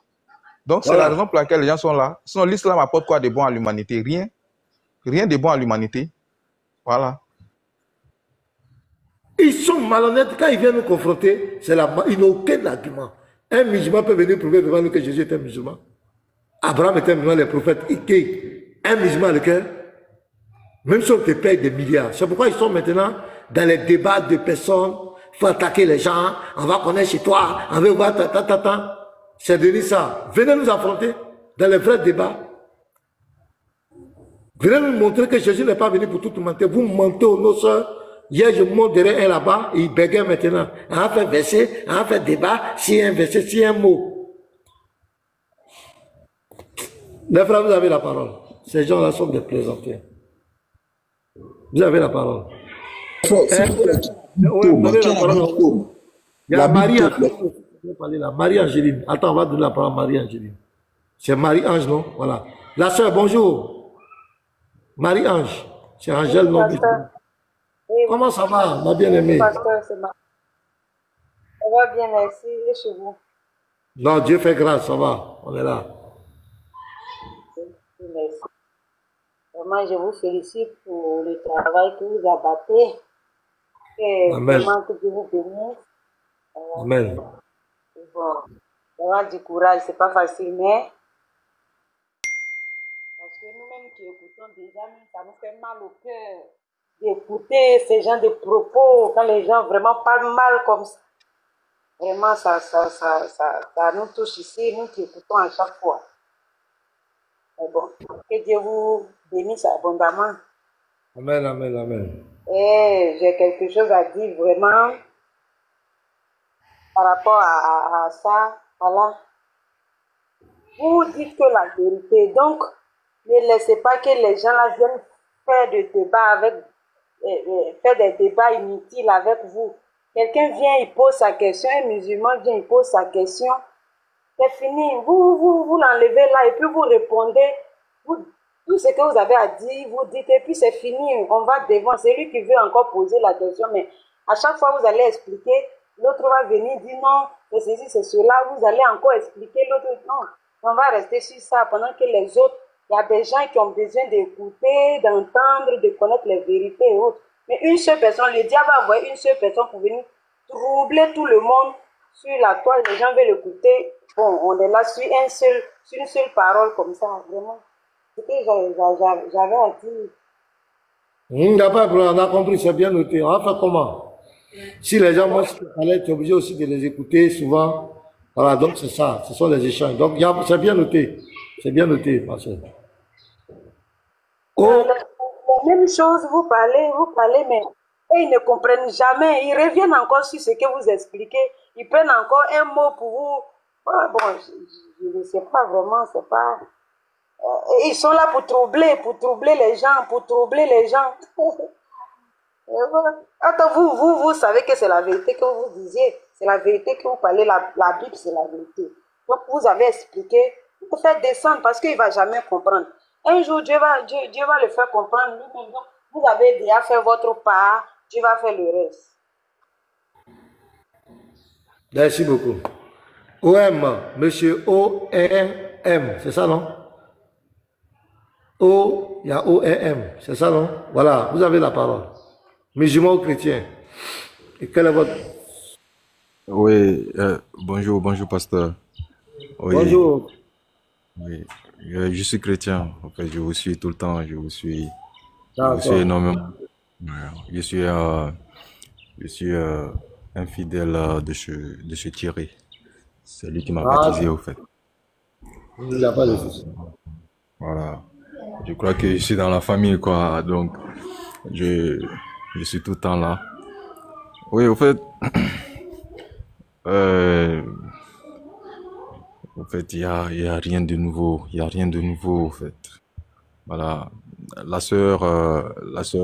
[SPEAKER 8] Donc, c'est la raison pour laquelle les gens sont là. Sinon, l'islam apporte quoi de bon à l'humanité? Rien. Rien de bon à l'humanité. Voilà.
[SPEAKER 1] Ils sont malhonnêtes. Quand ils viennent nous confronter, ils n'ont aucun argument. Un musulman peut venir prouver devant nous que Jésus est un musulman. Abraham était un musulman, les prophètes. Un musulman, lequel? Même si on te paye des milliards. C'est pourquoi ils sont maintenant dans les débats de personnes. Il faut attaquer les gens. On va connaître chez toi. On veut voir C'est devenu ça. Venez nous affronter dans les vrais débats. Venez nous montrer que Jésus n'est pas venu pour tout mentir. Vous mentez aux nos soeurs. Hier, je monte derrière un là-bas, il bégaye maintenant. On a fait verset, on a fait débat, si un verset, si un mot. Les frères, vous avez la parole. Ces gens-là sont des plaisantins. Vous avez la parole.
[SPEAKER 7] Vous avez la parole.
[SPEAKER 1] Il y a Marie-Angéline. Attends, on va donner la parole à Marie-Angéline. C'est Marie-Ange, non? Voilà. La sœur, bonjour. Marie-Ange. C'est Angèle, non?
[SPEAKER 10] Oui,
[SPEAKER 1] comment ça va, ma bien-aimée?
[SPEAKER 10] Pasteur, ça va bien, merci. Et chez vous?
[SPEAKER 1] Non, Dieu fait grâce, ça va. On est là.
[SPEAKER 10] Merci. Vraiment, je vous félicite pour le travail que vous abattez. Et
[SPEAKER 1] Amen.
[SPEAKER 10] vraiment que Dieu vous bénisse.
[SPEAKER 1] Amen.
[SPEAKER 10] Bon, avoir du courage, c'est pas facile, mais parce que nous-mêmes qui écoutons déjà, ça nous fait mal au cœur d'écouter ces gens de propos, quand les gens vraiment parlent mal comme ça. Vraiment, ça nous touche ici, nous qui écoutons à chaque fois. Mais bon, que Dieu vous bénisse abondamment.
[SPEAKER 1] Amen, amen, amen.
[SPEAKER 10] Et j'ai quelque chose à dire vraiment par rapport à ça. Voilà. Vous dites que la vérité, donc ne laissez pas que les gens là viennent faire des débats avec, faire des débats inutiles avec vous. Quelqu'un vient, il pose sa question, un musulman vient, il pose sa question. C'est fini. Vous l'enlevez là et puis vous répondez. Tout ce que vous avez à dire, vous dites et puis c'est fini. On va devant. C'est lui qui veut encore poser la question. Mais à chaque fois, vous allez expliquer. L'autre va venir dire non, c'est ceci, c'est cela. Vous allez encore expliquer. L'autre, non. On va rester sur ça pendant que les autres, il y a des gens qui ont besoin d'écouter, d'entendre, de connaître les vérités et autres. Mais une seule personne, le diable va envoyer une seule personne pour venir troubler tout le monde sur la toile. Les gens veulent écouter. Bon, on est là sur une seule parole comme ça, vraiment. C'est ce que j'avais à dire.
[SPEAKER 1] Il n'y a pas de problème, on a compris, c'est bien noté. On va faire comment? Si les gens mangent, tu es obligé aussi de les écouter souvent. Voilà, donc c'est ça, ce sont les échanges. Donc c'est bien noté. C'est bien noté, Marcel. Oh.
[SPEAKER 10] La même chose, vous parlez, mais et ils ne comprennent jamais. Ils reviennent encore sur ce que vous expliquez. Ils prennent encore un mot pour vous. Voilà, bon, je ne sais pas vraiment, c'est pas. Ils sont là pour troubler les gens, Attends, vous savez que c'est la vérité que vous disiez. C'est la vérité que vous parlez. La Bible, c'est la vérité. Donc, vous avez expliqué. Vous faites descendre parce qu'il ne va jamais comprendre. Un jour, Dieu va le faire comprendre lui-même. Donc, vous avez déjà fait votre part. Dieu va faire le reste.
[SPEAKER 1] Merci beaucoup. OM, monsieur O-R-M, c'est ça, non? O, il y a O-R-M, c'est ça, non? Voilà, vous avez la parole. Musulman ou chrétien? Et quel est votre...
[SPEAKER 11] Oui, bonjour, pasteur. Oui,
[SPEAKER 1] Bonjour.
[SPEAKER 11] oui, je suis chrétien. En fait, je vous suis tout le temps, je vous suis énormément. Je suis un fidèle de ce Thierry. C'est lui qui m'a baptisé, au fait.
[SPEAKER 1] Il n'y a pas de souci.
[SPEAKER 11] Voilà. Je crois que je suis dans la famille, quoi. Donc, je suis tout le temps là. Oui, au fait, il y a rien de nouveau. Il y a rien de nouveau, au fait. Voilà. La sœur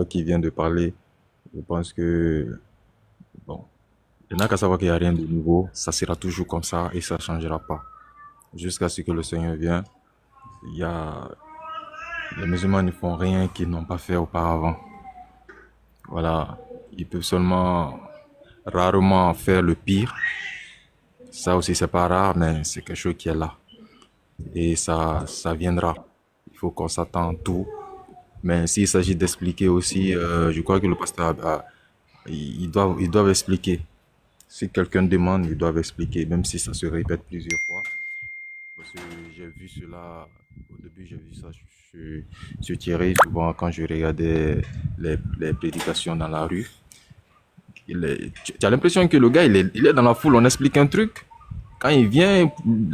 [SPEAKER 11] qui vient de parler, je pense que, bon, il n'y a qu'à savoir qu'il n'y a rien de nouveau. Ça sera toujours comme ça et ça ne changera pas. Jusqu'à ce que le Seigneur vienne, les musulmans ne font rien qu'ils n'ont pas fait auparavant. Voilà. Ils peuvent seulement rarement faire le pire. Ça aussi, c'est pas rare, mais c'est quelque chose qui est là. Et ça viendra. Il faut qu'on s'attend à tout. Mais s'il s'agit d'expliquer aussi, je crois que le pasteur, ils doivent expliquer. Si quelqu'un demande, ils doivent expliquer, même si ça se répète plusieurs fois. Parce que j'ai vu cela, au début j'ai vu ça sur Thierry, souvent quand je regardais les prédications dans la rue. Tu as l'impression que le gars, il est dans la foule, on explique un truc. Quand il vient,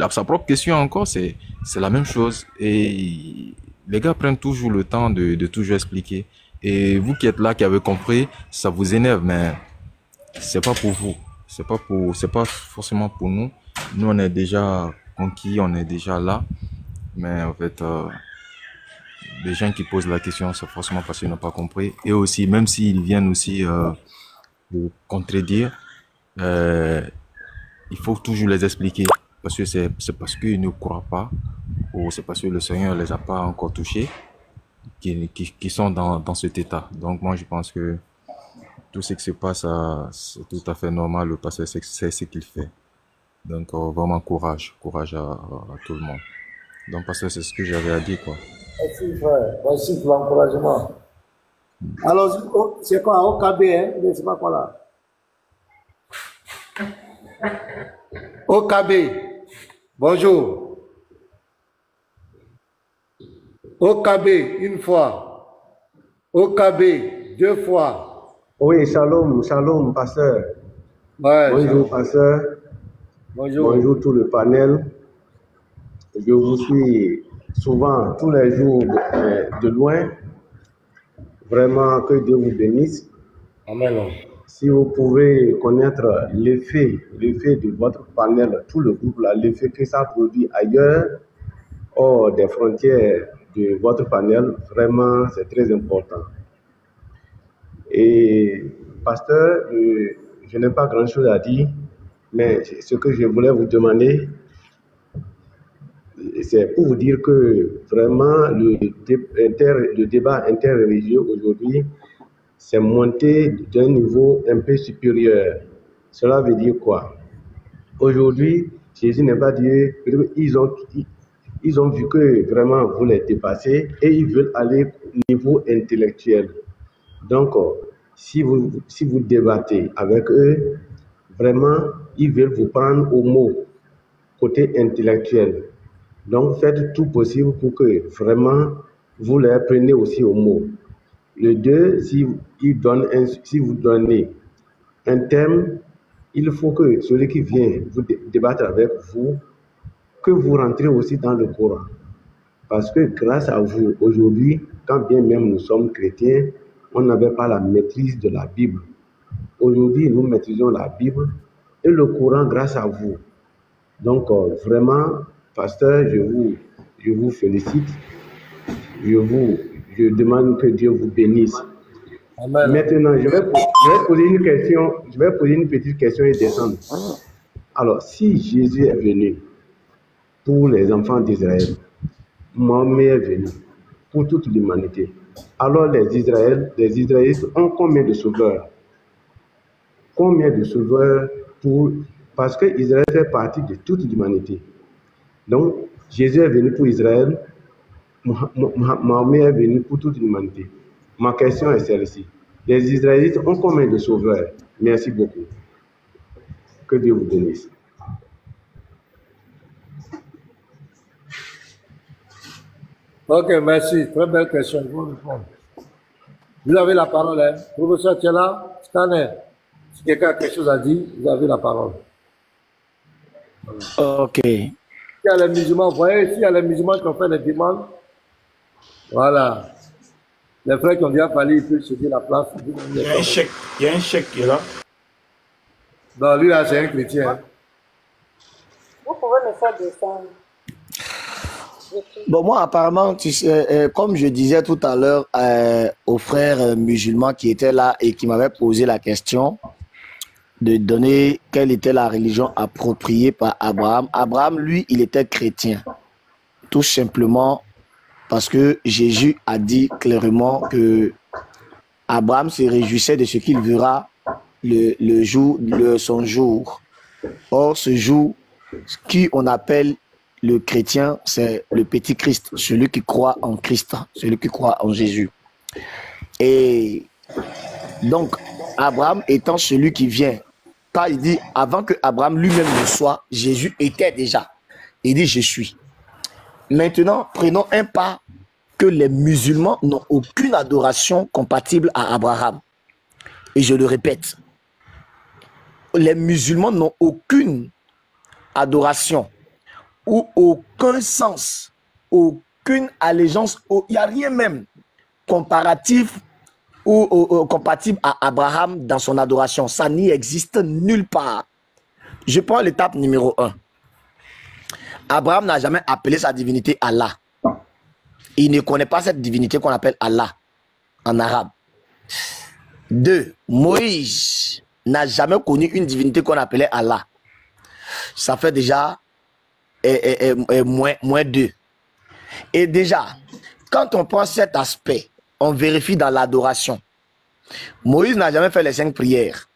[SPEAKER 11] sa propre question encore, c'est la même chose. Et les gars prennent toujours le temps de toujours expliquer. Et vous qui êtes là, qui avez compris, ça vous énerve, mais c'est pas pour vous. C'est pas forcément pour nous. Nous, on est déjà conquis, on est déjà là. Mais en fait, les gens qui posent la question, c'est forcément parce qu'ils n'ont pas compris. Et aussi, même s'ils viennent aussi de contredire, il faut toujours les expliquer. Parce que c'est parce qu'ils ne croient pas, ou c'est parce que le Seigneur ne les a pas encore touchés, qui sont dans cet état. Donc moi, je pense que tout ce qui se passe, c'est tout à fait normal. Le pasteur sait ce qu'il fait. Donc vraiment courage à tout le monde. Donc pasteur, c'est ce que j'avais à dire, quoi.
[SPEAKER 1] Merci frère, merci pour l'encouragement. Alors, c'est quoi, OKB, hein? C'est pas quoi là? OKB, bonjour. OKB, une fois. OKB, deux fois.
[SPEAKER 12] Oui, shalom, pasteur.
[SPEAKER 1] Ouais,
[SPEAKER 12] bonjour,
[SPEAKER 1] shalom.
[SPEAKER 12] Pasteur.
[SPEAKER 1] Bonjour.
[SPEAKER 12] Bonjour tout le panel. Je vous suis souvent tous les jours de loin. Vraiment, que Dieu vous bénisse.
[SPEAKER 1] Amen.
[SPEAKER 12] Si vous pouvez connaître l'effet de votre panel, tout le groupe là, l'effet que ça produit ailleurs, hors des frontières de votre panel, vraiment, c'est très important. Et pasteur, je n'ai pas grand-chose à dire, mais ce que je voulais vous demander, c'est pour vous dire que vraiment le débat interreligieux aujourd'hui, c'est monté d'un niveau un peu supérieur. Cela veut dire quoi? Aujourd'hui, Jésus n'est pas Dieu. Ils ont vu que vraiment vous les dépassez et ils veulent aller au niveau intellectuel. Donc, si vous débattez avec eux, vraiment, ils veulent vous prendre au mot, côté intellectuel. Donc, faites tout possible pour que vraiment vous les preniez aussi au mot. Le 2, si vous donnez un thème, il faut que celui qui vient vous débattre avec vous, que vous rentrez aussi dans le Coran. Parce que grâce à vous, aujourd'hui, quand bien même nous sommes chrétiens, on n'avait pas la maîtrise de la Bible. Aujourd'hui, nous maîtrisons la Bible et le Coran grâce à vous. Donc, vraiment, pasteur, je vous félicite. Je demande que Dieu vous bénisse. Amen. Maintenant, je vais poser une question. Je vais poser une petite question et descendre. Alors, si Jésus est venu pour les enfants d'Israël, Mohammed est venu pour toute l'humanité, alors les Israélites ont combien de sauveurs? Combien de sauveurs parce que Israël fait partie de toute l'humanité. Donc, Jésus est venu pour Israël, Mohammed est venu pour toute l'humanité. Ma question est celle-ci. Les Israélites ont combien de sauveurs? Merci beaucoup. Que Dieu vous bénisse.
[SPEAKER 1] Ok, merci. Très belle question. Je vous réponds. Vous avez la parole, hein? Professeur, tu es là? Scanner. Si quelqu'un a quelque chose à dire, vous avez la parole.
[SPEAKER 2] Ok.
[SPEAKER 1] S'il y a les musulmans, vous voyez, s'il y a les musulmans qui ont fait les demandes, voilà. Les frères qui ont déjà fallu, ils peuvent se dire la place.
[SPEAKER 3] Il y a un chèque qui est là.
[SPEAKER 1] Non, lui là, c'est un chrétien.
[SPEAKER 10] Vous pouvez me faire descendre.
[SPEAKER 2] Bon, moi, apparemment, tu sais, comme je disais tout à l'heure aux frères musulmans qui étaient là et qui m'avaient posé la question de donner quelle était la religion appropriée par Abraham. Abraham, lui, il était chrétien. Tout simplement parce que Jésus a dit clairement que Abraham se réjouissait de ce qu'il verra son jour. Or, ce jour, qui on appelle le chrétien, c'est le petit Christ, celui qui croit en Christ, celui qui croit en Jésus. Et donc, Abraham étant celui qui vient, quand il dit, avant que Abraham lui-même ne soit, Jésus était déjà. Il dit, je suis. Maintenant, prenons un pas que les musulmans n'ont aucune adoration compatible à Abraham. Et je le répète, les musulmans n'ont aucune adoration ou aucun sens, aucune allégeance, il n'y a rien même comparatif ou compatible à Abraham dans son adoration. Ça n'y existe nulle part. Je prends l'étape numéro 1. Abraham n'a jamais appelé sa divinité Allah. Il ne connaît pas cette divinité qu'on appelle Allah en arabe. 2. Moïse n'a jamais connu une divinité qu'on appelait Allah. Ça fait déjà moins 2. Et déjà, quand on prend cet aspect, on vérifie dans l'adoration. Moïse n'a jamais fait les 5 prières.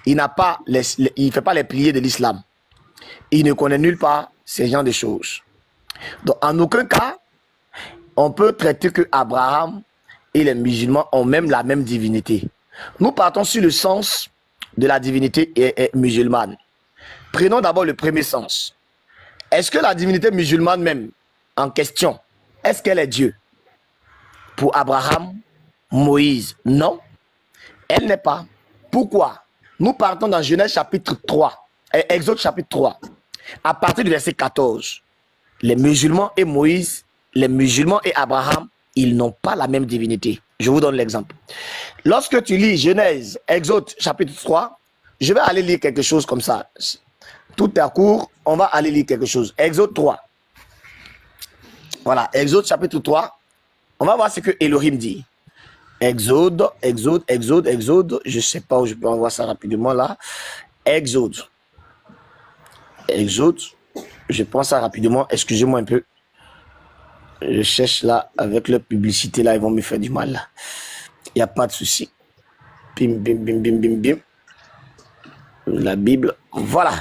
[SPEAKER 2] Il ne fait pas les prières de l'islam. Il ne connaît nulle part ces genres de choses. Donc, en aucun cas, on peut traiter que Abraham et les musulmans ont même la même divinité. Nous partons sur le sens de la divinité musulmane. Prenons d'abord le premier sens. Est-ce que la divinité musulmane même en question, est-ce qu'elle est Dieu? Pour Abraham, Moïse, non. Elle n'est pas. Pourquoi? Nous partons dans Genèse chapitre 3, Exode chapitre 3, à partir du verset 14. Les musulmans et Moïse les musulmans et Abraham, ils n'ont pas la même divinité. Je vous donne l'exemple. Lorsque tu lis Genèse, Exode, chapitre 3, je vais aller lire quelque chose comme ça. Tout à court, on va aller lire quelque chose. Exode 3. Voilà, Exode, chapitre 3. On va voir ce que Elohim dit. Exode. Je ne sais pas où je peux en voir ça rapidement là. Exode. Je prends ça rapidement. Excusez-moi un peu. Je cherche là, avec leur publicité là, ils vont me faire du mal là. Il n'y a pas de souci. Bim. La Bible. Voilà.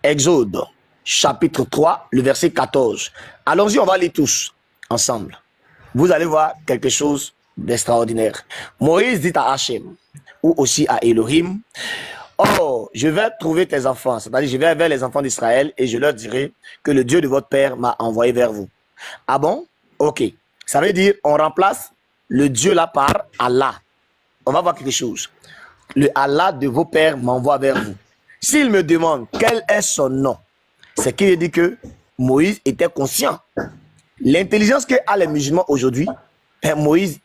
[SPEAKER 2] Exode, chapitre 3, le verset 14. Allons-y, on va lire tous ensemble. Vous allez voir quelque chose d'extraordinaire. Moïse dit à Hachem, ou aussi à Elohim, oh, je vais trouver tes enfants, c'est-à-dire je vais vers les enfants d'Israël et je leur dirai que le Dieu de votre père m'a envoyé vers vous. Ah bon? Ok. Ça veut dire on remplace le Dieu là par Allah. On va voir quelque chose. Le Allah de vos pères m'envoie vers vous. S'il me demande quel est son nom, c'est qu'il dit que Moïse était conscient. L'intelligence qu'a les musulmans aujourd'hui, Moïse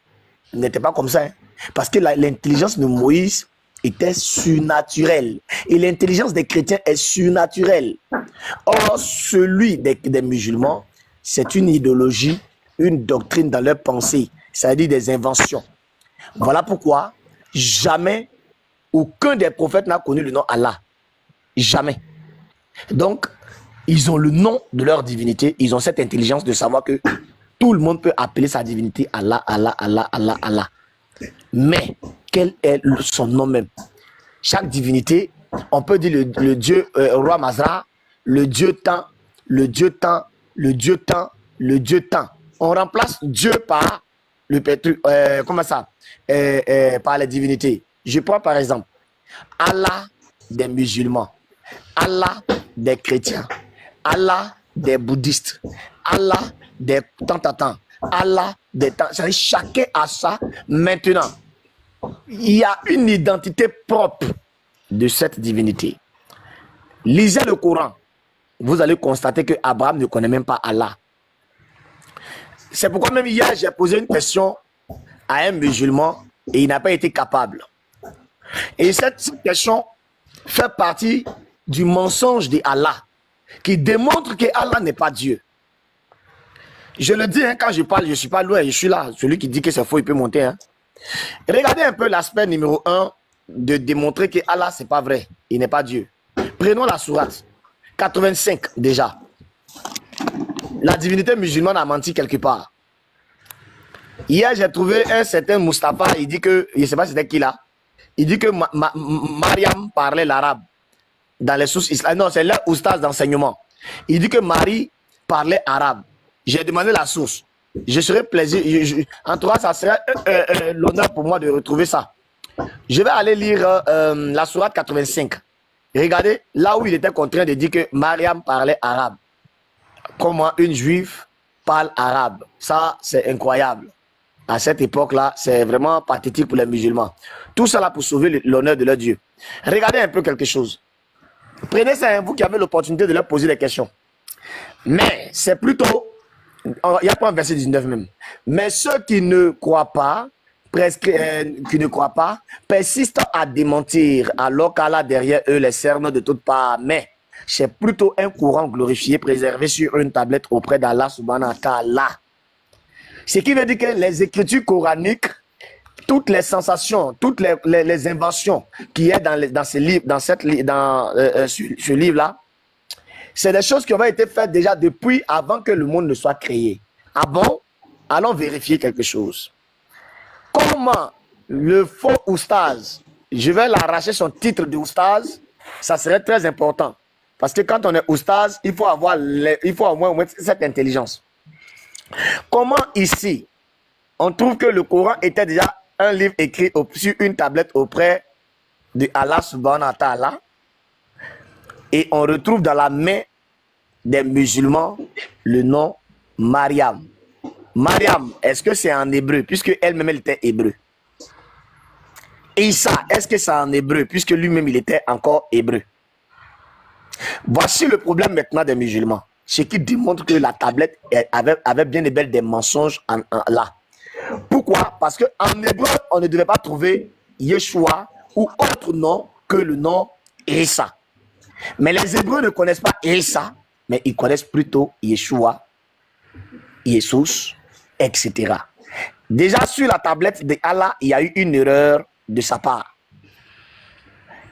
[SPEAKER 2] n'était pas comme ça. Hein, parce que l'intelligence de Moïse était surnaturelle. Et l'intelligence des chrétiens est surnaturelle. Or, celui des musulmans, c'est une idéologie, une doctrine dans leur pensée, c'est-à-dire des inventions. Voilà pourquoi jamais aucun des prophètes n'a connu le nom Allah. Jamais. Donc, ils ont le nom de leur divinité, ils ont cette intelligence de savoir que tout le monde peut appeler sa divinité Allah, Allah, Allah, Allah, Allah. Mais, quel est son nom même? Chaque divinité, on peut dire le Dieu roi Mazra, le Dieu temps, le Dieu temps, le Dieu temps, le Dieu temps. On remplace Dieu par le comment ça? Par les divinités. Je prends par exemple Allah des musulmans, Allah des chrétiens, Allah des bouddhistes, Allah des tant, Allah des tant. Chacun a ça. Maintenant, il y a une identité propre de cette divinité. Lisez le Coran. Vous allez constater que Abraham ne connaît même pas Allah. C'est pourquoi même hier, j'ai posé une question à un musulman et il n'a pas été capable. Et cette question fait partie du mensonge d'Allah qui démontre que Allah n'est pas Dieu. Je le dis, hein, quand je parle, je ne suis pas loin, je suis là. Celui qui dit que c'est faux, il peut monter. Hein. Regardez un peu l'aspect numéro 1 de démontrer que Allah, ce n'est pas vrai. Il n'est pas Dieu. Prenons la sourate 85 déjà. La divinité musulmane a menti quelque part. Hier, j'ai trouvé un certain Mustapha, il dit que, je ne sais pas c'était qui là, il dit que Mariam parlait l'arabe dans les sources islamiques. Non, c'est leur oustaz d'enseignement. Il dit que Marie parlait arabe. J'ai demandé la source. Je serais plaisir. En tout cas, ça serait l'honneur pour moi de retrouver ça. Je vais aller lire la sourate 85. Regardez, là où il était contraint de dire que Mariam parlait arabe. Comment une juive parle arabe. Ça, c'est incroyable. À cette époque-là, c'est vraiment pathétique pour les musulmans. Tout ça là pour sauver l'honneur de leur Dieu. Regardez un peu quelque chose. Prenez ça, hein, vous qui avez l'opportunité de leur poser des questions. Mais c'est plutôt... Il n'y a pas un verset 19 même. Mais ceux qui ne croient pas, persistent à démentir, alors qu'Allah derrière eux les cerne de toutes parts. Mais c'est plutôt un courant glorifié, préservé sur une tablette auprès d'Allah subhanahu wa ta'ala. Ce qui veut dire que les écritures coraniques, toutes les sensations, toutes les inventions qu'il y a dans ce livre-là, c'est des choses qui ont été faites déjà depuis avant que le monde ne soit créé. Ah bon? Allons vérifier quelque chose. Comment le faux oustaz, je vais l'arracher son titre de oustaz, ça serait très important. Parce que quand on est oustaz, il faut avoir au moins cette intelligence. Comment ici, on trouve que le Coran était déjà un livre écrit sur une tablette auprès de Allah subhanahu wa ta'ala et on retrouve dans la main des musulmans le nom Mariam. Mariam, est-ce que c'est en hébreu puisque elle-même elle était hébreu? Isa, est-ce que c'est en hébreu puisque lui-même il était encore hébreu? Voici le problème maintenant des musulmans. ce qui démontre que la tablette avait bien et belle des mensonges là. Pourquoi? Parce qu'en hébreu, on ne devait pas trouver Yeshua ou autre nom que le nom Issa. Mais les Hébreux ne connaissent pas Issa, mais ils connaissent plutôt Yeshua, Jesus, etc. Déjà sur la tablette de Allah, il y a eu une erreur de sa part.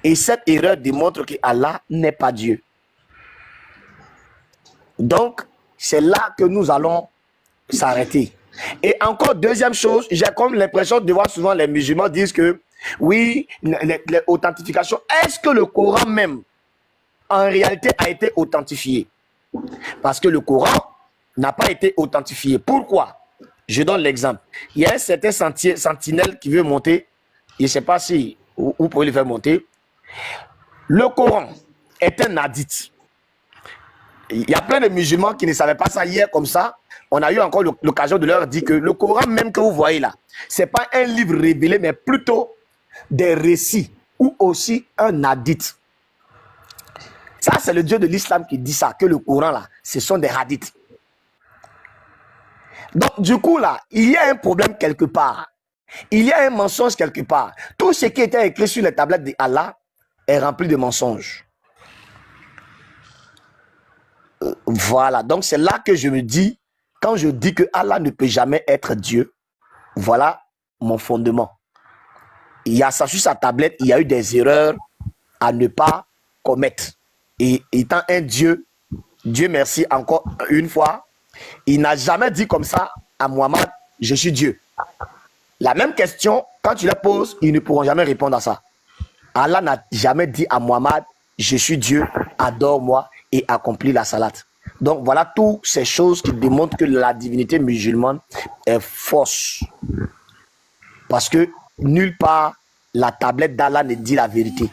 [SPEAKER 2] Et cette erreur démontre que Allah n'est pas Dieu. Donc, c'est là que nous allons s'arrêter. Et encore, deuxième chose, j'ai comme l'impression de voir souvent les musulmans dire que oui, les authentifications, est-ce que le Coran même, en réalité, a été authentifié? Parce que le Coran n'a pas été authentifié. Pourquoi? Je donne l'exemple. Il y a un certain sentinelle qui veut monter. Je ne sais pas si vous pouvez le faire monter. Le Coran est un hadith. Il y a plein de musulmans qui ne savaient pas ça hier comme ça. On a eu encore l'occasion de leur dire que le Coran même que vous voyez là, ce n'est pas un livre révélé, mais plutôt des récits ou aussi un hadith. Ça, c'est le Dieu de l'islam qui dit ça, que le Coran là, ce sont des hadiths. Donc, du coup là, il y a un problème quelque part. Il y a un mensonge quelque part. Tout ce qui était écrit sur les tablettes d'Allah est rempli de mensonges. Voilà, donc c'est là que je me dis, quand je dis que Allah ne peut jamais être Dieu, voilà mon fondement. Il y a ça sur sa tablette, il y a eu des erreurs à ne pas commettre. Et étant un Dieu, Dieu merci encore une fois, il n'a jamais dit comme ça à Muhammad, je suis Dieu. La même question, quand tu la poses, ils ne pourront jamais répondre à ça. Allah n'a jamais dit à Muhammad, je suis Dieu, adore-moi et accomplis la salade. Donc voilà toutes ces choses qui démontrent que la divinité musulmane est fausse. Parce que nulle part la tablette d'Allah ne dit la vérité.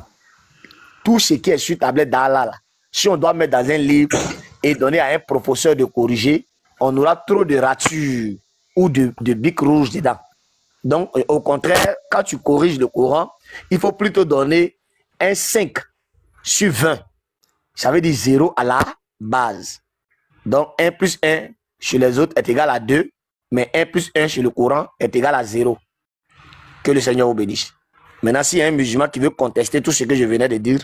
[SPEAKER 2] Tout ce qui est sur la tablette d'Allah, si on doit mettre dans un livre et donner à un professeur de corriger, on aura trop de ratures ou de bic rouge dedans. Donc au contraire, quand tu corriges le Coran, il faut plutôt donner un 5 sur 20. Ça veut dire 0 à la base. Donc 1 plus 1 chez les autres est égal à 2, mais 1 plus 1 chez le Coran est égal à 0. Que le Seigneur vous bénisse. Maintenant, s'il y a un musulman qui veut contester tout ce que je venais de dire,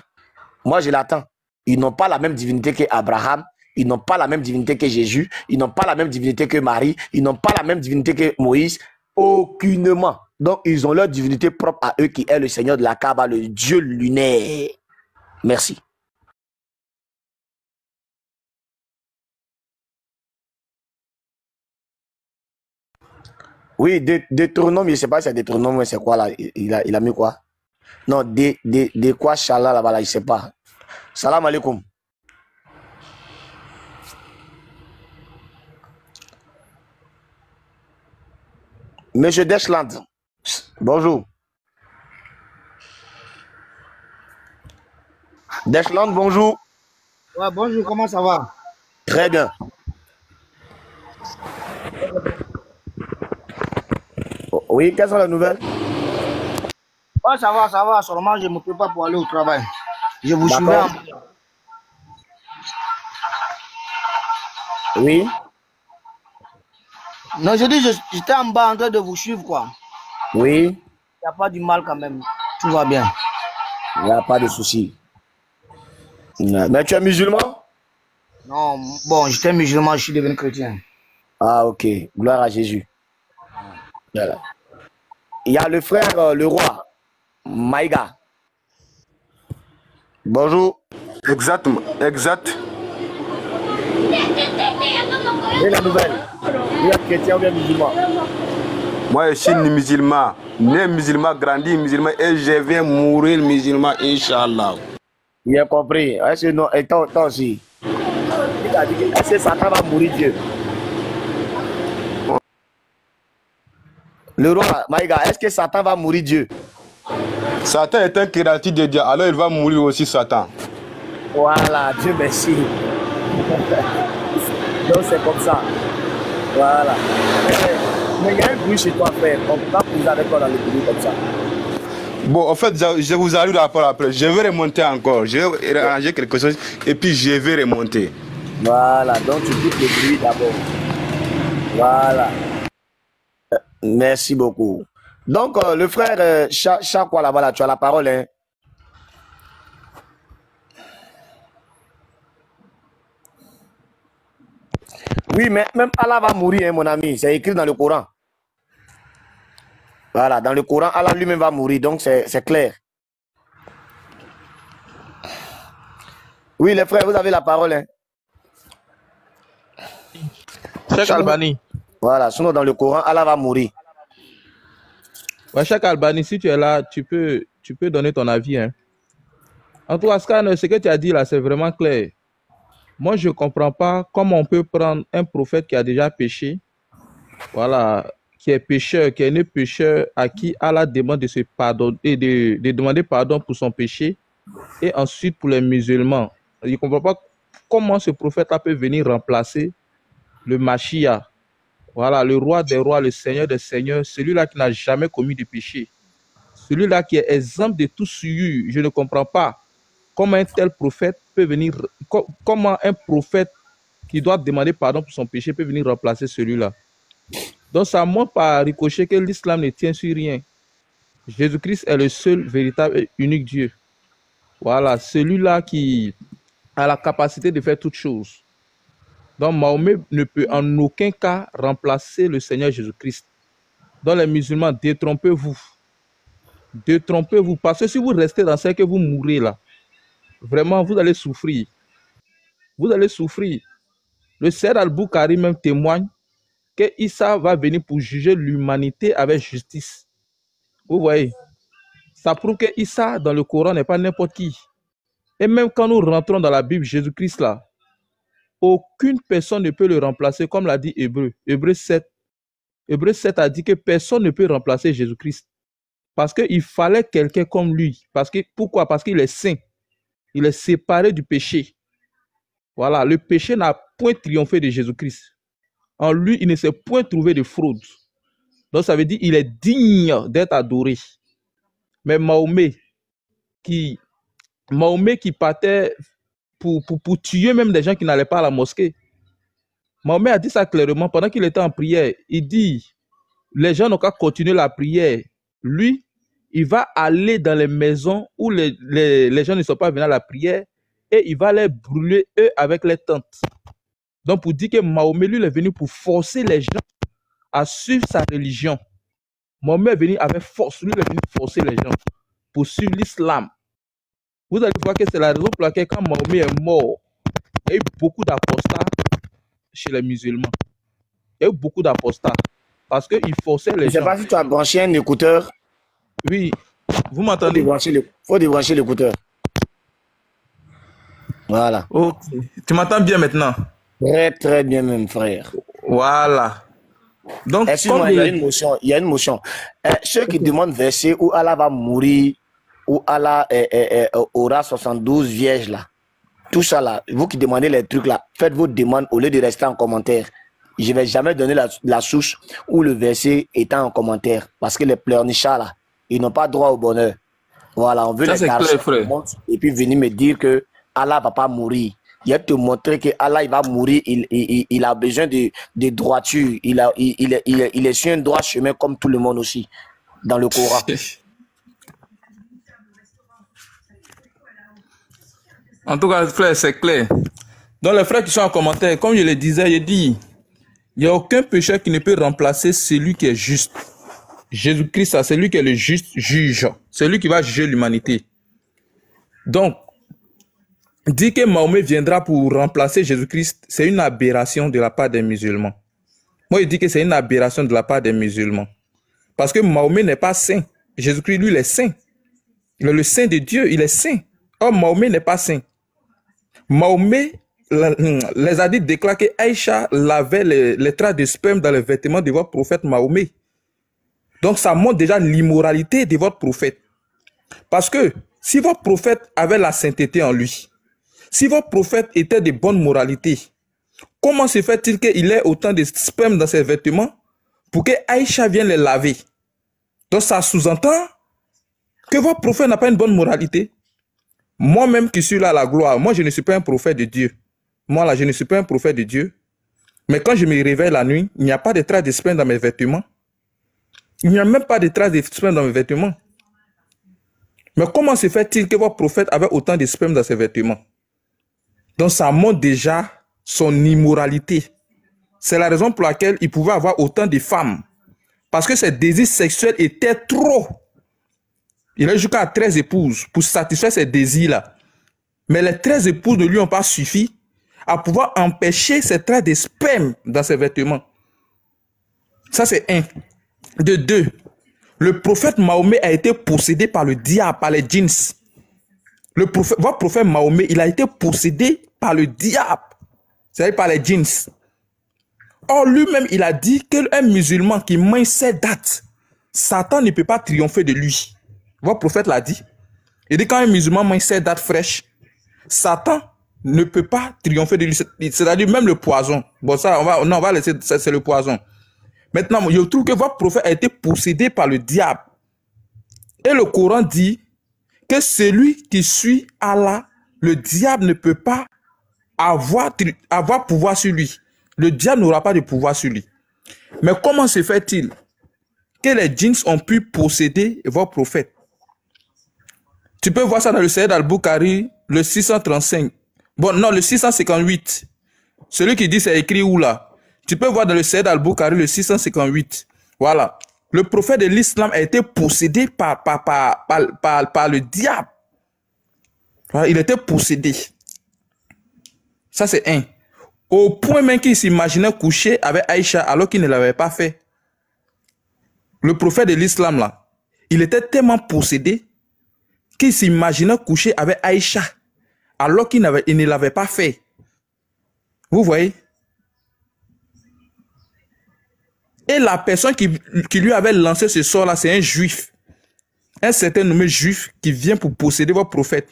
[SPEAKER 2] moi je l'attends. Ils n'ont pas la même divinité qu'Abraham, ils n'ont pas la même divinité que Jésus, ils n'ont pas la même divinité que Marie, ils n'ont pas la même divinité que Moïse, aucunement. Donc ils ont leur divinité propre à eux qui est le Seigneur de la Kaaba, le Dieu lunaire. Merci. Oui, Deutéronome, je ne sais pas si c'est Deutéronome, mais c'est quoi là? Il a mis quoi? Non, de quoi Chala là-bas, là, je ne sais pas. Salam alaikum. Monsieur Deshland, bonjour. Deshland, bonjour.
[SPEAKER 13] Ouais, bonjour, comment ça va?
[SPEAKER 2] Très bien. Oui, quelles sont les nouvelles?
[SPEAKER 13] Ouais, ça va, seulement je me prépare pour aller au travail. Je vous suivais en...
[SPEAKER 2] Oui.
[SPEAKER 13] Non, je dis, j'étais en bas en train de vous suivre, quoi.
[SPEAKER 2] Oui.
[SPEAKER 13] Il n'y a pas du mal quand même, tout va bien.
[SPEAKER 2] Il n'y a pas de souci. Mais tu es musulman?
[SPEAKER 13] Non, bon, j'étais musulman, je suis devenu chrétien.
[SPEAKER 2] Ah, ok. Gloire à Jésus. Voilà. Il y a le frère, le roi, Maïga. Bonjour.
[SPEAKER 14] Exactement, exact.
[SPEAKER 2] Et la nouvelle? Vous êtes chrétien ou bien musulman?
[SPEAKER 14] Moi, je suis musulman. Né musulman, grandi musulman et je vais mourir musulman, Inch'Allah.
[SPEAKER 2] Il a compris. Est-ce que non? Et toi aussi? Il a dit que est-ce que Satan va mourir Dieu? Le roi, Maïga, est-ce que Satan va mourir Dieu?
[SPEAKER 14] Satan est un créature de Dieu, alors il va mourir aussi Satan.
[SPEAKER 2] Voilà, Dieu merci. Donc c'est comme ça. Voilà. Mais il y a un bruit chez toi, frère. On ne peut pas poser avec toi dans le bruit comme ça.
[SPEAKER 14] Bon, en fait, je vous arrive après. Je vais remonter encore. Je vais arranger quelque chose et puis je vais remonter.
[SPEAKER 2] Voilà, donc tu quittes le bruit d'abord. Voilà. Merci beaucoup. Donc, le frère Chakwa là-bas, là, tu as la parole. Hein. Oui, mais même Allah va mourir, hein, mon ami. C'est écrit dans le Coran. Voilà, dans le Coran, Allah lui-même va mourir, donc c'est clair. Oui, les frères, vous avez la parole. Hein.
[SPEAKER 8] Cheikh Albani.
[SPEAKER 2] Voilà, sinon dans le Coran, Allah va mourir.
[SPEAKER 8] Ouais, Cheikh Albani, si tu es là, tu peux donner ton avis. Hein. En tout cas, ce que tu as dit là, c'est vraiment clair. Moi, je ne comprends pas comment on peut prendre un prophète qui a déjà péché, voilà, qui est pécheur, qui est né pécheur, à qui Allah demande de se pardonner et de demander pardon pour son péché, et ensuite pour les musulmans. Je ne comprends pas comment ce prophète-là peut venir remplacer le Mashiach, voilà, le roi des rois, le seigneur des seigneurs, celui-là qui n'a jamais commis de péché, celui-là qui est exempt de tout souillure. Je ne comprends pas comment un tel prophète peut venir, comment un prophète qui doit demander pardon pour son péché peut venir remplacer celui-là. Donc ça montre par ricochet que l'islam ne tient sur rien. Jésus-Christ est le seul véritable et unique Dieu. Voilà, celui-là qui a la capacité de faire toutes choses. Donc Mahomet ne peut en aucun cas remplacer le Seigneur Jésus-Christ. Donc les musulmans, détrompez-vous. Détrompez-vous, parce que si vous restez dans ce que vous mourrez là, vraiment, vous allez souffrir. Vous allez souffrir. Le Seyed Al-Bukhari même témoigne que Issa va venir pour juger l'humanité avec justice. Vous voyez, ça prouve que Issa dans le Coran n'est pas n'importe qui. Et même quand nous rentrons dans la Bible, Jésus-Christ là, aucune personne ne peut le remplacer, comme l'a dit Hébreu. Hébreu 7. Hébreu 7 a dit que personne ne peut remplacer Jésus-Christ. Parce qu'il fallait quelqu'un comme lui. Pourquoi? Parce qu'il est saint. Il est séparé du péché. Voilà, le péché n'a point triomphé de Jésus-Christ. En lui, il ne s'est point trouvé de fraude. Donc, ça veut dire qu'il est digne d'être adoré. Mais Mahomet qui partait pour tuer même des gens qui n'allaient pas à la mosquée. Mahomet a dit ça clairement pendant qu'il était en prière. Il dit, les gens n'ont qu'à continuer la prière. Lui, il va aller dans les maisons où les gens ne sont pas venus à la prière et il va les brûler, eux, avec les tentes. Donc, pour dire que Mahomet, lui, il est venu pour forcer les gens à suivre sa religion. Mahomet est venu avec force. Lui, il est venu forcer les gens pour suivre l'islam. Vous allez voir que c'est la raison pour laquelle, quand Mahomet est mort, il y a eu beaucoup d'apostats chez les musulmans. Il y a eu beaucoup d'apostats parce qu'il forçait les gens.
[SPEAKER 2] Je ne sais pas si tu as branché un écouteur.
[SPEAKER 8] Oui, vous m'entendez?
[SPEAKER 2] Il faut débrancher l'écouteur. Voilà.
[SPEAKER 8] Ok. Tu m'entends bien maintenant?
[SPEAKER 2] Très, très bien même, frère.
[SPEAKER 8] Voilà. Donc,
[SPEAKER 2] excuse-moi, il y a une motion. Ceux qui demandent verset où Allah va mourir, où Allah aura 72 vierges là, tout ça là, vous qui demandez les trucs là, faites vos demandes au lieu de rester en commentaire. Je ne vais jamais donner la souche où le verset est en commentaire, parce que les pleurnichards là, ils n'ont pas droit au bonheur. Voilà, on veut les garçons et puis venir me dire que Allah ne va pas mourir. Il va te montrer que Allah il va mourir, il a besoin de droiture, il est sur un droit chemin comme tout le monde aussi, dans le Coran.
[SPEAKER 8] En tout cas, frère, c'est clair. Donc les frères qui sont en commentaire, comme je le disais, je dis, il n'y a aucun pécheur qui ne peut remplacer celui qui est juste. Jésus-Christ, c'est lui qui est le juste juge. C'est lui qui va juger l'humanité. Donc, dire que Mahomet viendra pour remplacer Jésus-Christ, c'est une aberration de la part des musulmans. Moi, je dis que c'est une aberration de la part des musulmans. Parce que Mahomet n'est pas saint. Jésus-Christ, lui, il est saint. Il est le saint de Dieu, il est saint. Or, Mahomet n'est pas saint. Mahomet, les hadiths déclarent que Aïcha lavait les traces de sperme dans les vêtements de votre prophète Mahomet. Donc, ça montre déjà l'immoralité de votre prophète. Parce que si votre prophète avait la sainteté en lui, si votre prophète était de bonne moralité, comment se fait-il qu'il ait autant de sperme dans ses vêtements pour que Aïcha vienne les laver? Donc, ça sous-entend que votre prophète n'a pas une bonne moralité. Moi-même qui suis là à la gloire, moi je ne suis pas un prophète de Dieu.
[SPEAKER 9] moi là, je ne suis pas un prophète de Dieu. Mais quand je me réveille la nuit, il n'y a pas de traces de sperme dans mes vêtements. Il n'y a même pas de traces de sperme dans mes vêtements. Mais comment se fait-il que votre prophète avait autant de sperme dans ses vêtements? Donc ça montre déjà son immoralité. C'est la raison pour laquelle il pouvait avoir autant de femmes. Parce que ses désirs sexuels étaient trop. Il a jusqu'à 13 épouses pour satisfaire ses désirs-là. Mais les 13 épouses ne lui ont pas suffi à pouvoir empêcher ces traces de sperme dans ses vêtements. Ça, c'est un. De deux, le prophète Mahomet a été possédé par le diable, par les djinns. Votre prophète Mahomet, il a été possédé par le diable, c'est-à-dire par les djinns. Or, lui-même, il a dit qu'un musulman qui mange ses dates, Satan ne peut pas triompher de lui. Votre prophète l'a dit. Il dit quand un musulman mange ses dates fraîches, Satan ne peut pas triompher de lui. C'est-à-dire même le poison. Bon, ça, on va laisser, c'est le poison. Maintenant, je trouve que votre prophète a été possédé par le diable. Et le Coran dit que celui qui suit Allah, le diable ne peut pas avoir pouvoir sur lui. Le diable n'aura pas de pouvoir sur lui. Mais comment se fait-il que les djinns ont pu posséder votre prophète? Tu peux voir ça dans le Sayyid al-Bukhari, le 635. Bon, non, le 658. Celui qui dit c'est écrit où là? Tu peux voir dans le Sayyid al-Bukhari, le 658. Voilà. Le prophète de l'islam a été possédé par le diable. Voilà, il était possédé. Ça, c'est un. Au point même qu'il s'imaginait coucher avec Aïcha alors qu'il ne l'avait pas fait. Le prophète de l'islam, là, il était tellement possédé qu'il s'imaginait coucher avec Aïcha alors qu'il ne l'avait pas fait. Vous voyez? Et la personne qui lui avait lancé ce sort-là, c'est un juif. Un certain nommé juif qui vient pour posséder votre prophète.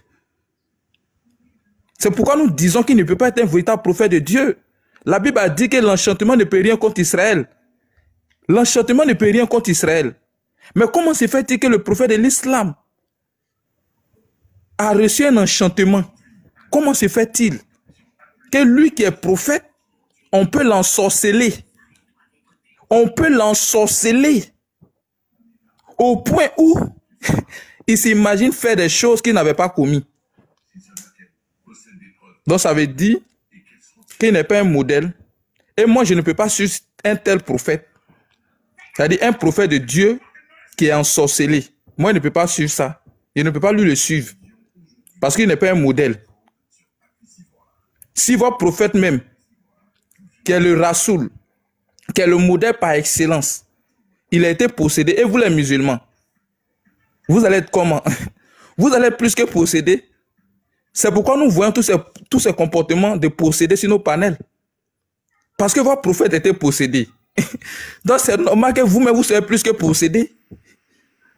[SPEAKER 9] C'est pourquoi nous disons qu'il ne peut pas être un véritable prophète de Dieu. La Bible a dit que l'enchantement ne peut rien contre Israël. L'enchantement ne peut rien contre Israël. Mais comment se fait-il que le prophète de l'islam a reçu un enchantement? Comment se fait-il que lui qui est prophète, on peut l'ensorceler? On peut l'ensorceler au point où il s'imagine faire des choses qu'il n'avait pas commis. Donc ça veut dire qu'il n'est pas un modèle. Et moi, je ne peux pas suivre un tel prophète. C'est-à-dire un prophète de Dieu qui est ensorcelé. Moi, je ne peux pas suivre ça. Je ne peux pas lui le suivre. Parce qu'il n'est pas un modèle. Si votre prophète même, qui est le Rasoul, qui est le modèle par excellence, il a été possédé, et vous les musulmans, vous allez être comment? Vous allez être plus que possédé. C'est pourquoi nous voyons tous ces comportements de possédés sur nos panels. Parce que votre prophète était possédé. Donc c'est normal que vous-même vous soyez plus que possédé.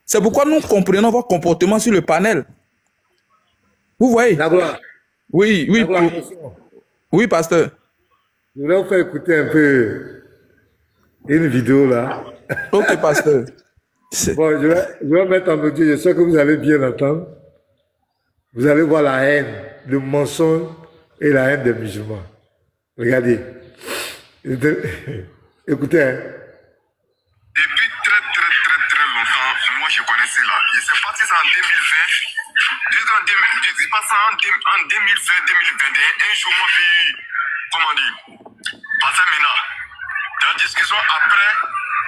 [SPEAKER 9] C'est pourquoi nous comprenons votre comportement sur le panel. Vous voyez? Oui, oui. Oui, pasteur.
[SPEAKER 1] Je vais vous faire écouter un peu une vidéo là.
[SPEAKER 9] Ok, pasteur.
[SPEAKER 1] Bon, je vais mettre en audio, je sais que vous allez bien entendre. Vous allez voir la haine, le mensonge et la haine des musulmans. Regardez. Écoutez. Hein.
[SPEAKER 15] Depuis très longtemps, moi je connaissais là. Je sais pas si c'est en 2020. Je dis pas ça en 2020, 2021. Un jour, moi, comment dire, passé maintenant. Dans la discussion après,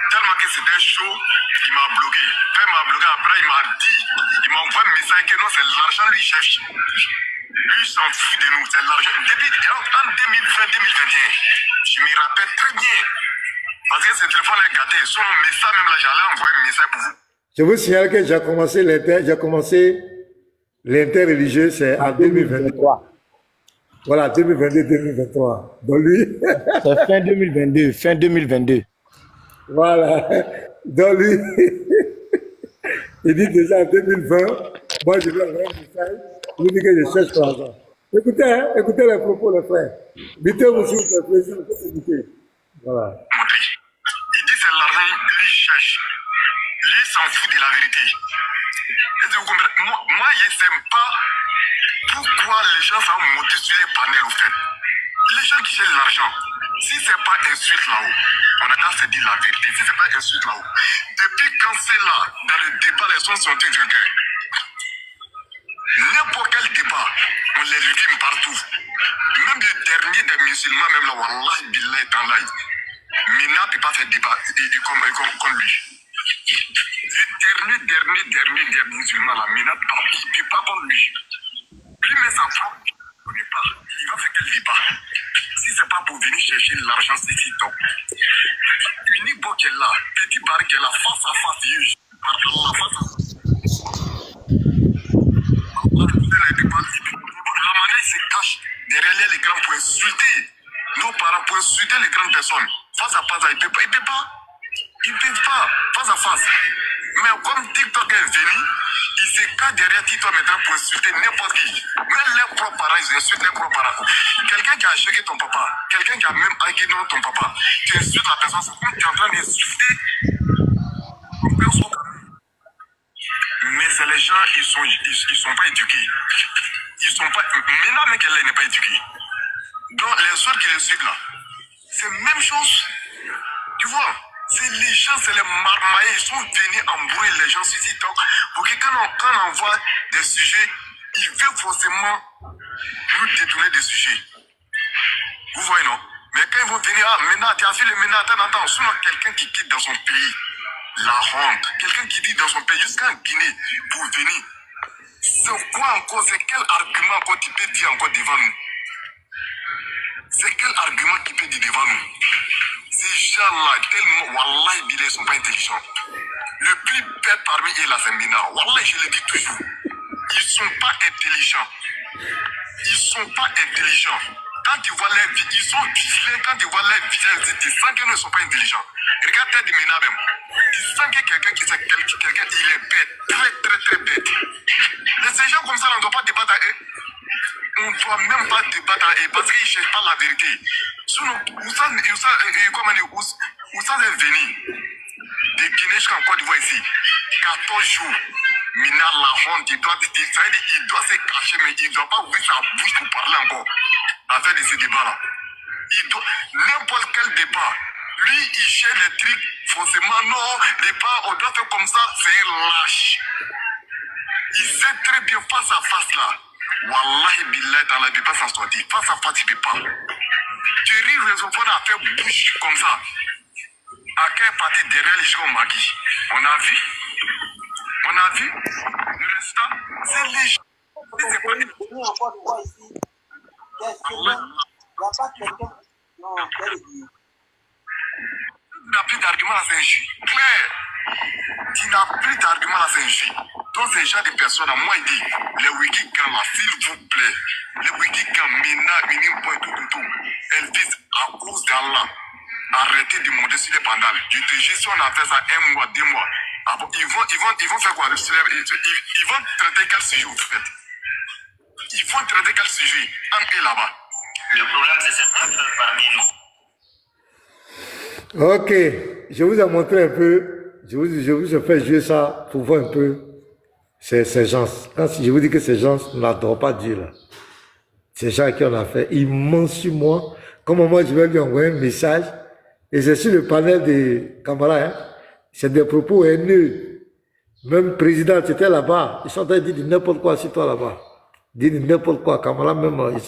[SPEAKER 15] tellement que c'était chaud, il m'a bloqué. Quand il m'a bloqué, après, il m'a dit, il m'a envoyé un message que non, c'est l'argent lui cherche. Lui s'en fout de nous, c'est l'argent. Depuis en 2020-2021, je me rappelle très bien. Parce que ce téléphone est gâté. Son message, même là, j'allais envoyer un message pour vous.
[SPEAKER 1] Je vous signale que j'ai commencé l'interreligieux, c'est en 2023. Voilà, 2022-2023. Donc lui...
[SPEAKER 2] C'est fin 2022, fin 2022.
[SPEAKER 1] Voilà. Donc lui, il dit déjà en 2020, moi je vais envoyer un message, il dit que je cherche l'argent. Écoutez, hein, écoutez les propos, les frères. Mettez-vous sur le président, voilà.
[SPEAKER 15] Il dit c'est l'argent, lui cherche. Lui s'en fout de la vérité. Moi, je ne sais pas pourquoi les gens sont montés sur les panels au fait. Les gens qui cherchent l'argent, si ce n'est pas insulte là-haut, on a qu'à se dire la vérité. Si ce n'est pas insulte là-haut, depuis quand c'est là, dans le débat, les gens sont tous vainqueurs. N'importe quel débat, on les légitime partout. Même le dernier des musulmans, même là, Wallah, Billah, Tanlaï, Mina ne peut pas faire débat comme lui. Le dernier musulman, là, Mina ne peut pas comme lui. Lui, mais ça prend. Il va faire quel débat? Si ce n'est pas pour venir chercher l'argent, c'est ici, donc. Unibo qui est là, petit bar qui est là, face à face, la manière il se cache derrière les grands pour insulter nos parents, pour insulter les grandes personnes. Face à face, il ne peut pas, face à face. Mais comme TikTok est venu, il se cache derrière TikTok maintenant pour insulter n'importe qui. Même les propres parents, ils insultent les propres parents. Quelqu'un qui a acheté ton papa, quelqu'un qui a même hacké ton papa, tu insultes la personne, c'est comme tu es en train d'insulter. Mais c'est les gens, ils sont pas éduqués. Ils sont pas. Maintenant, même qu'elle n'est pas éduquée. Donc, les autres qui les suivent là, c'est la même chose. Tu vois, c'est les gens, c'est les marmaillés, ils sont venus embrouiller les gens sur TikTok. Pour que quand on envoie des sujets, ils veulent forcément nous détourner des sujets. Vous voyez, non? Mais quand ils vont venir, maintenant, tu as fait le maintenant, attends, sinon quelqu'un qui quitte dans son pays, la honte, quelqu'un qui dit dans son pays, jusqu'en Guinée, pour venir. C'est quoi encore, c'est quel argument encore tu peux dire encore devant nous? C'est quel argument tu peux dire devant nous? Ces gens-là, tellement, Wallah, ils ne sont pas intelligents. Le plus bête parmi eux, là, c'est Mina. Wallah, je le dis toujours. Ils ne sont pas intelligents. Ils ne sont pas intelligents. Quand tu vois les vies, ils sont vigilants. Quand tu vois les visages, tu sens qu'ils ne sont pas intelligents. Regarde tête de Mina même. Tu sens que quelqu'un qui sait quelqu'un, il est bête. Très bête. Mais ces gens comme ça, on ne doit pas débattre avec eux. On ne doit même pas débattre avec eux parce qu'ils ne cherchent pas la vérité. Sinon, où ça est venu de Guinée jusqu'en Côte d'Ivoire ici, 14 jours, Mina la honte, il doit se cacher, mais il ne doit pas ouvrir sa bouche pour parler encore à faire de ces débats-là. N'importe quel débat, lui, il cherche les trucs, forcément, non, débat, on doit faire comme ça, c'est un lâche. Il sait très bien face à face là. Wallahi billah, dans la débat sans sortir. Face à face, il ne peut pas. Tu ris les enfants à faire bouche comme ça. À quelle partie derrière les gens maquis? On a vu? Le résultat, c'est les gens. C'est pas tu n'as plus d'argument à Saint-Gilles. Claire. Tu n'as plus d'argument à Saint-Gilles. Donc, ces gens de personnes, moi, il dit, les wikigans là, s'il vous plaît, les wikigans, Mina, tout, elles disent à cause d'Allah, arrêtez de monter sur les pandales. Je te jure, si on a fait ça 1 mois, 2 mois, ils vont faire quoi? Ils vont traiter quel sujet, en fait? Ils vont traiter quel sujet? En là-bas. Le problème, c'est cette peur parmi nous.
[SPEAKER 1] Ok, je vous ai montré un peu, je vous ai fait jouer ça pour voir un peu ces gens. Quand je vous dis que ces gens n'adorent pas Dieu là, ces gens à qui on a fait, ils mentent sur moi. Comme moi, je vais lui envoyer un message, et c'est sur le panel des camarades, hein. C'est des propos haineux. Même le président, c'était là-bas, ils sont en train de dire n'importe quoi sur toi là-bas. Dire n'importe quoi, camarades même.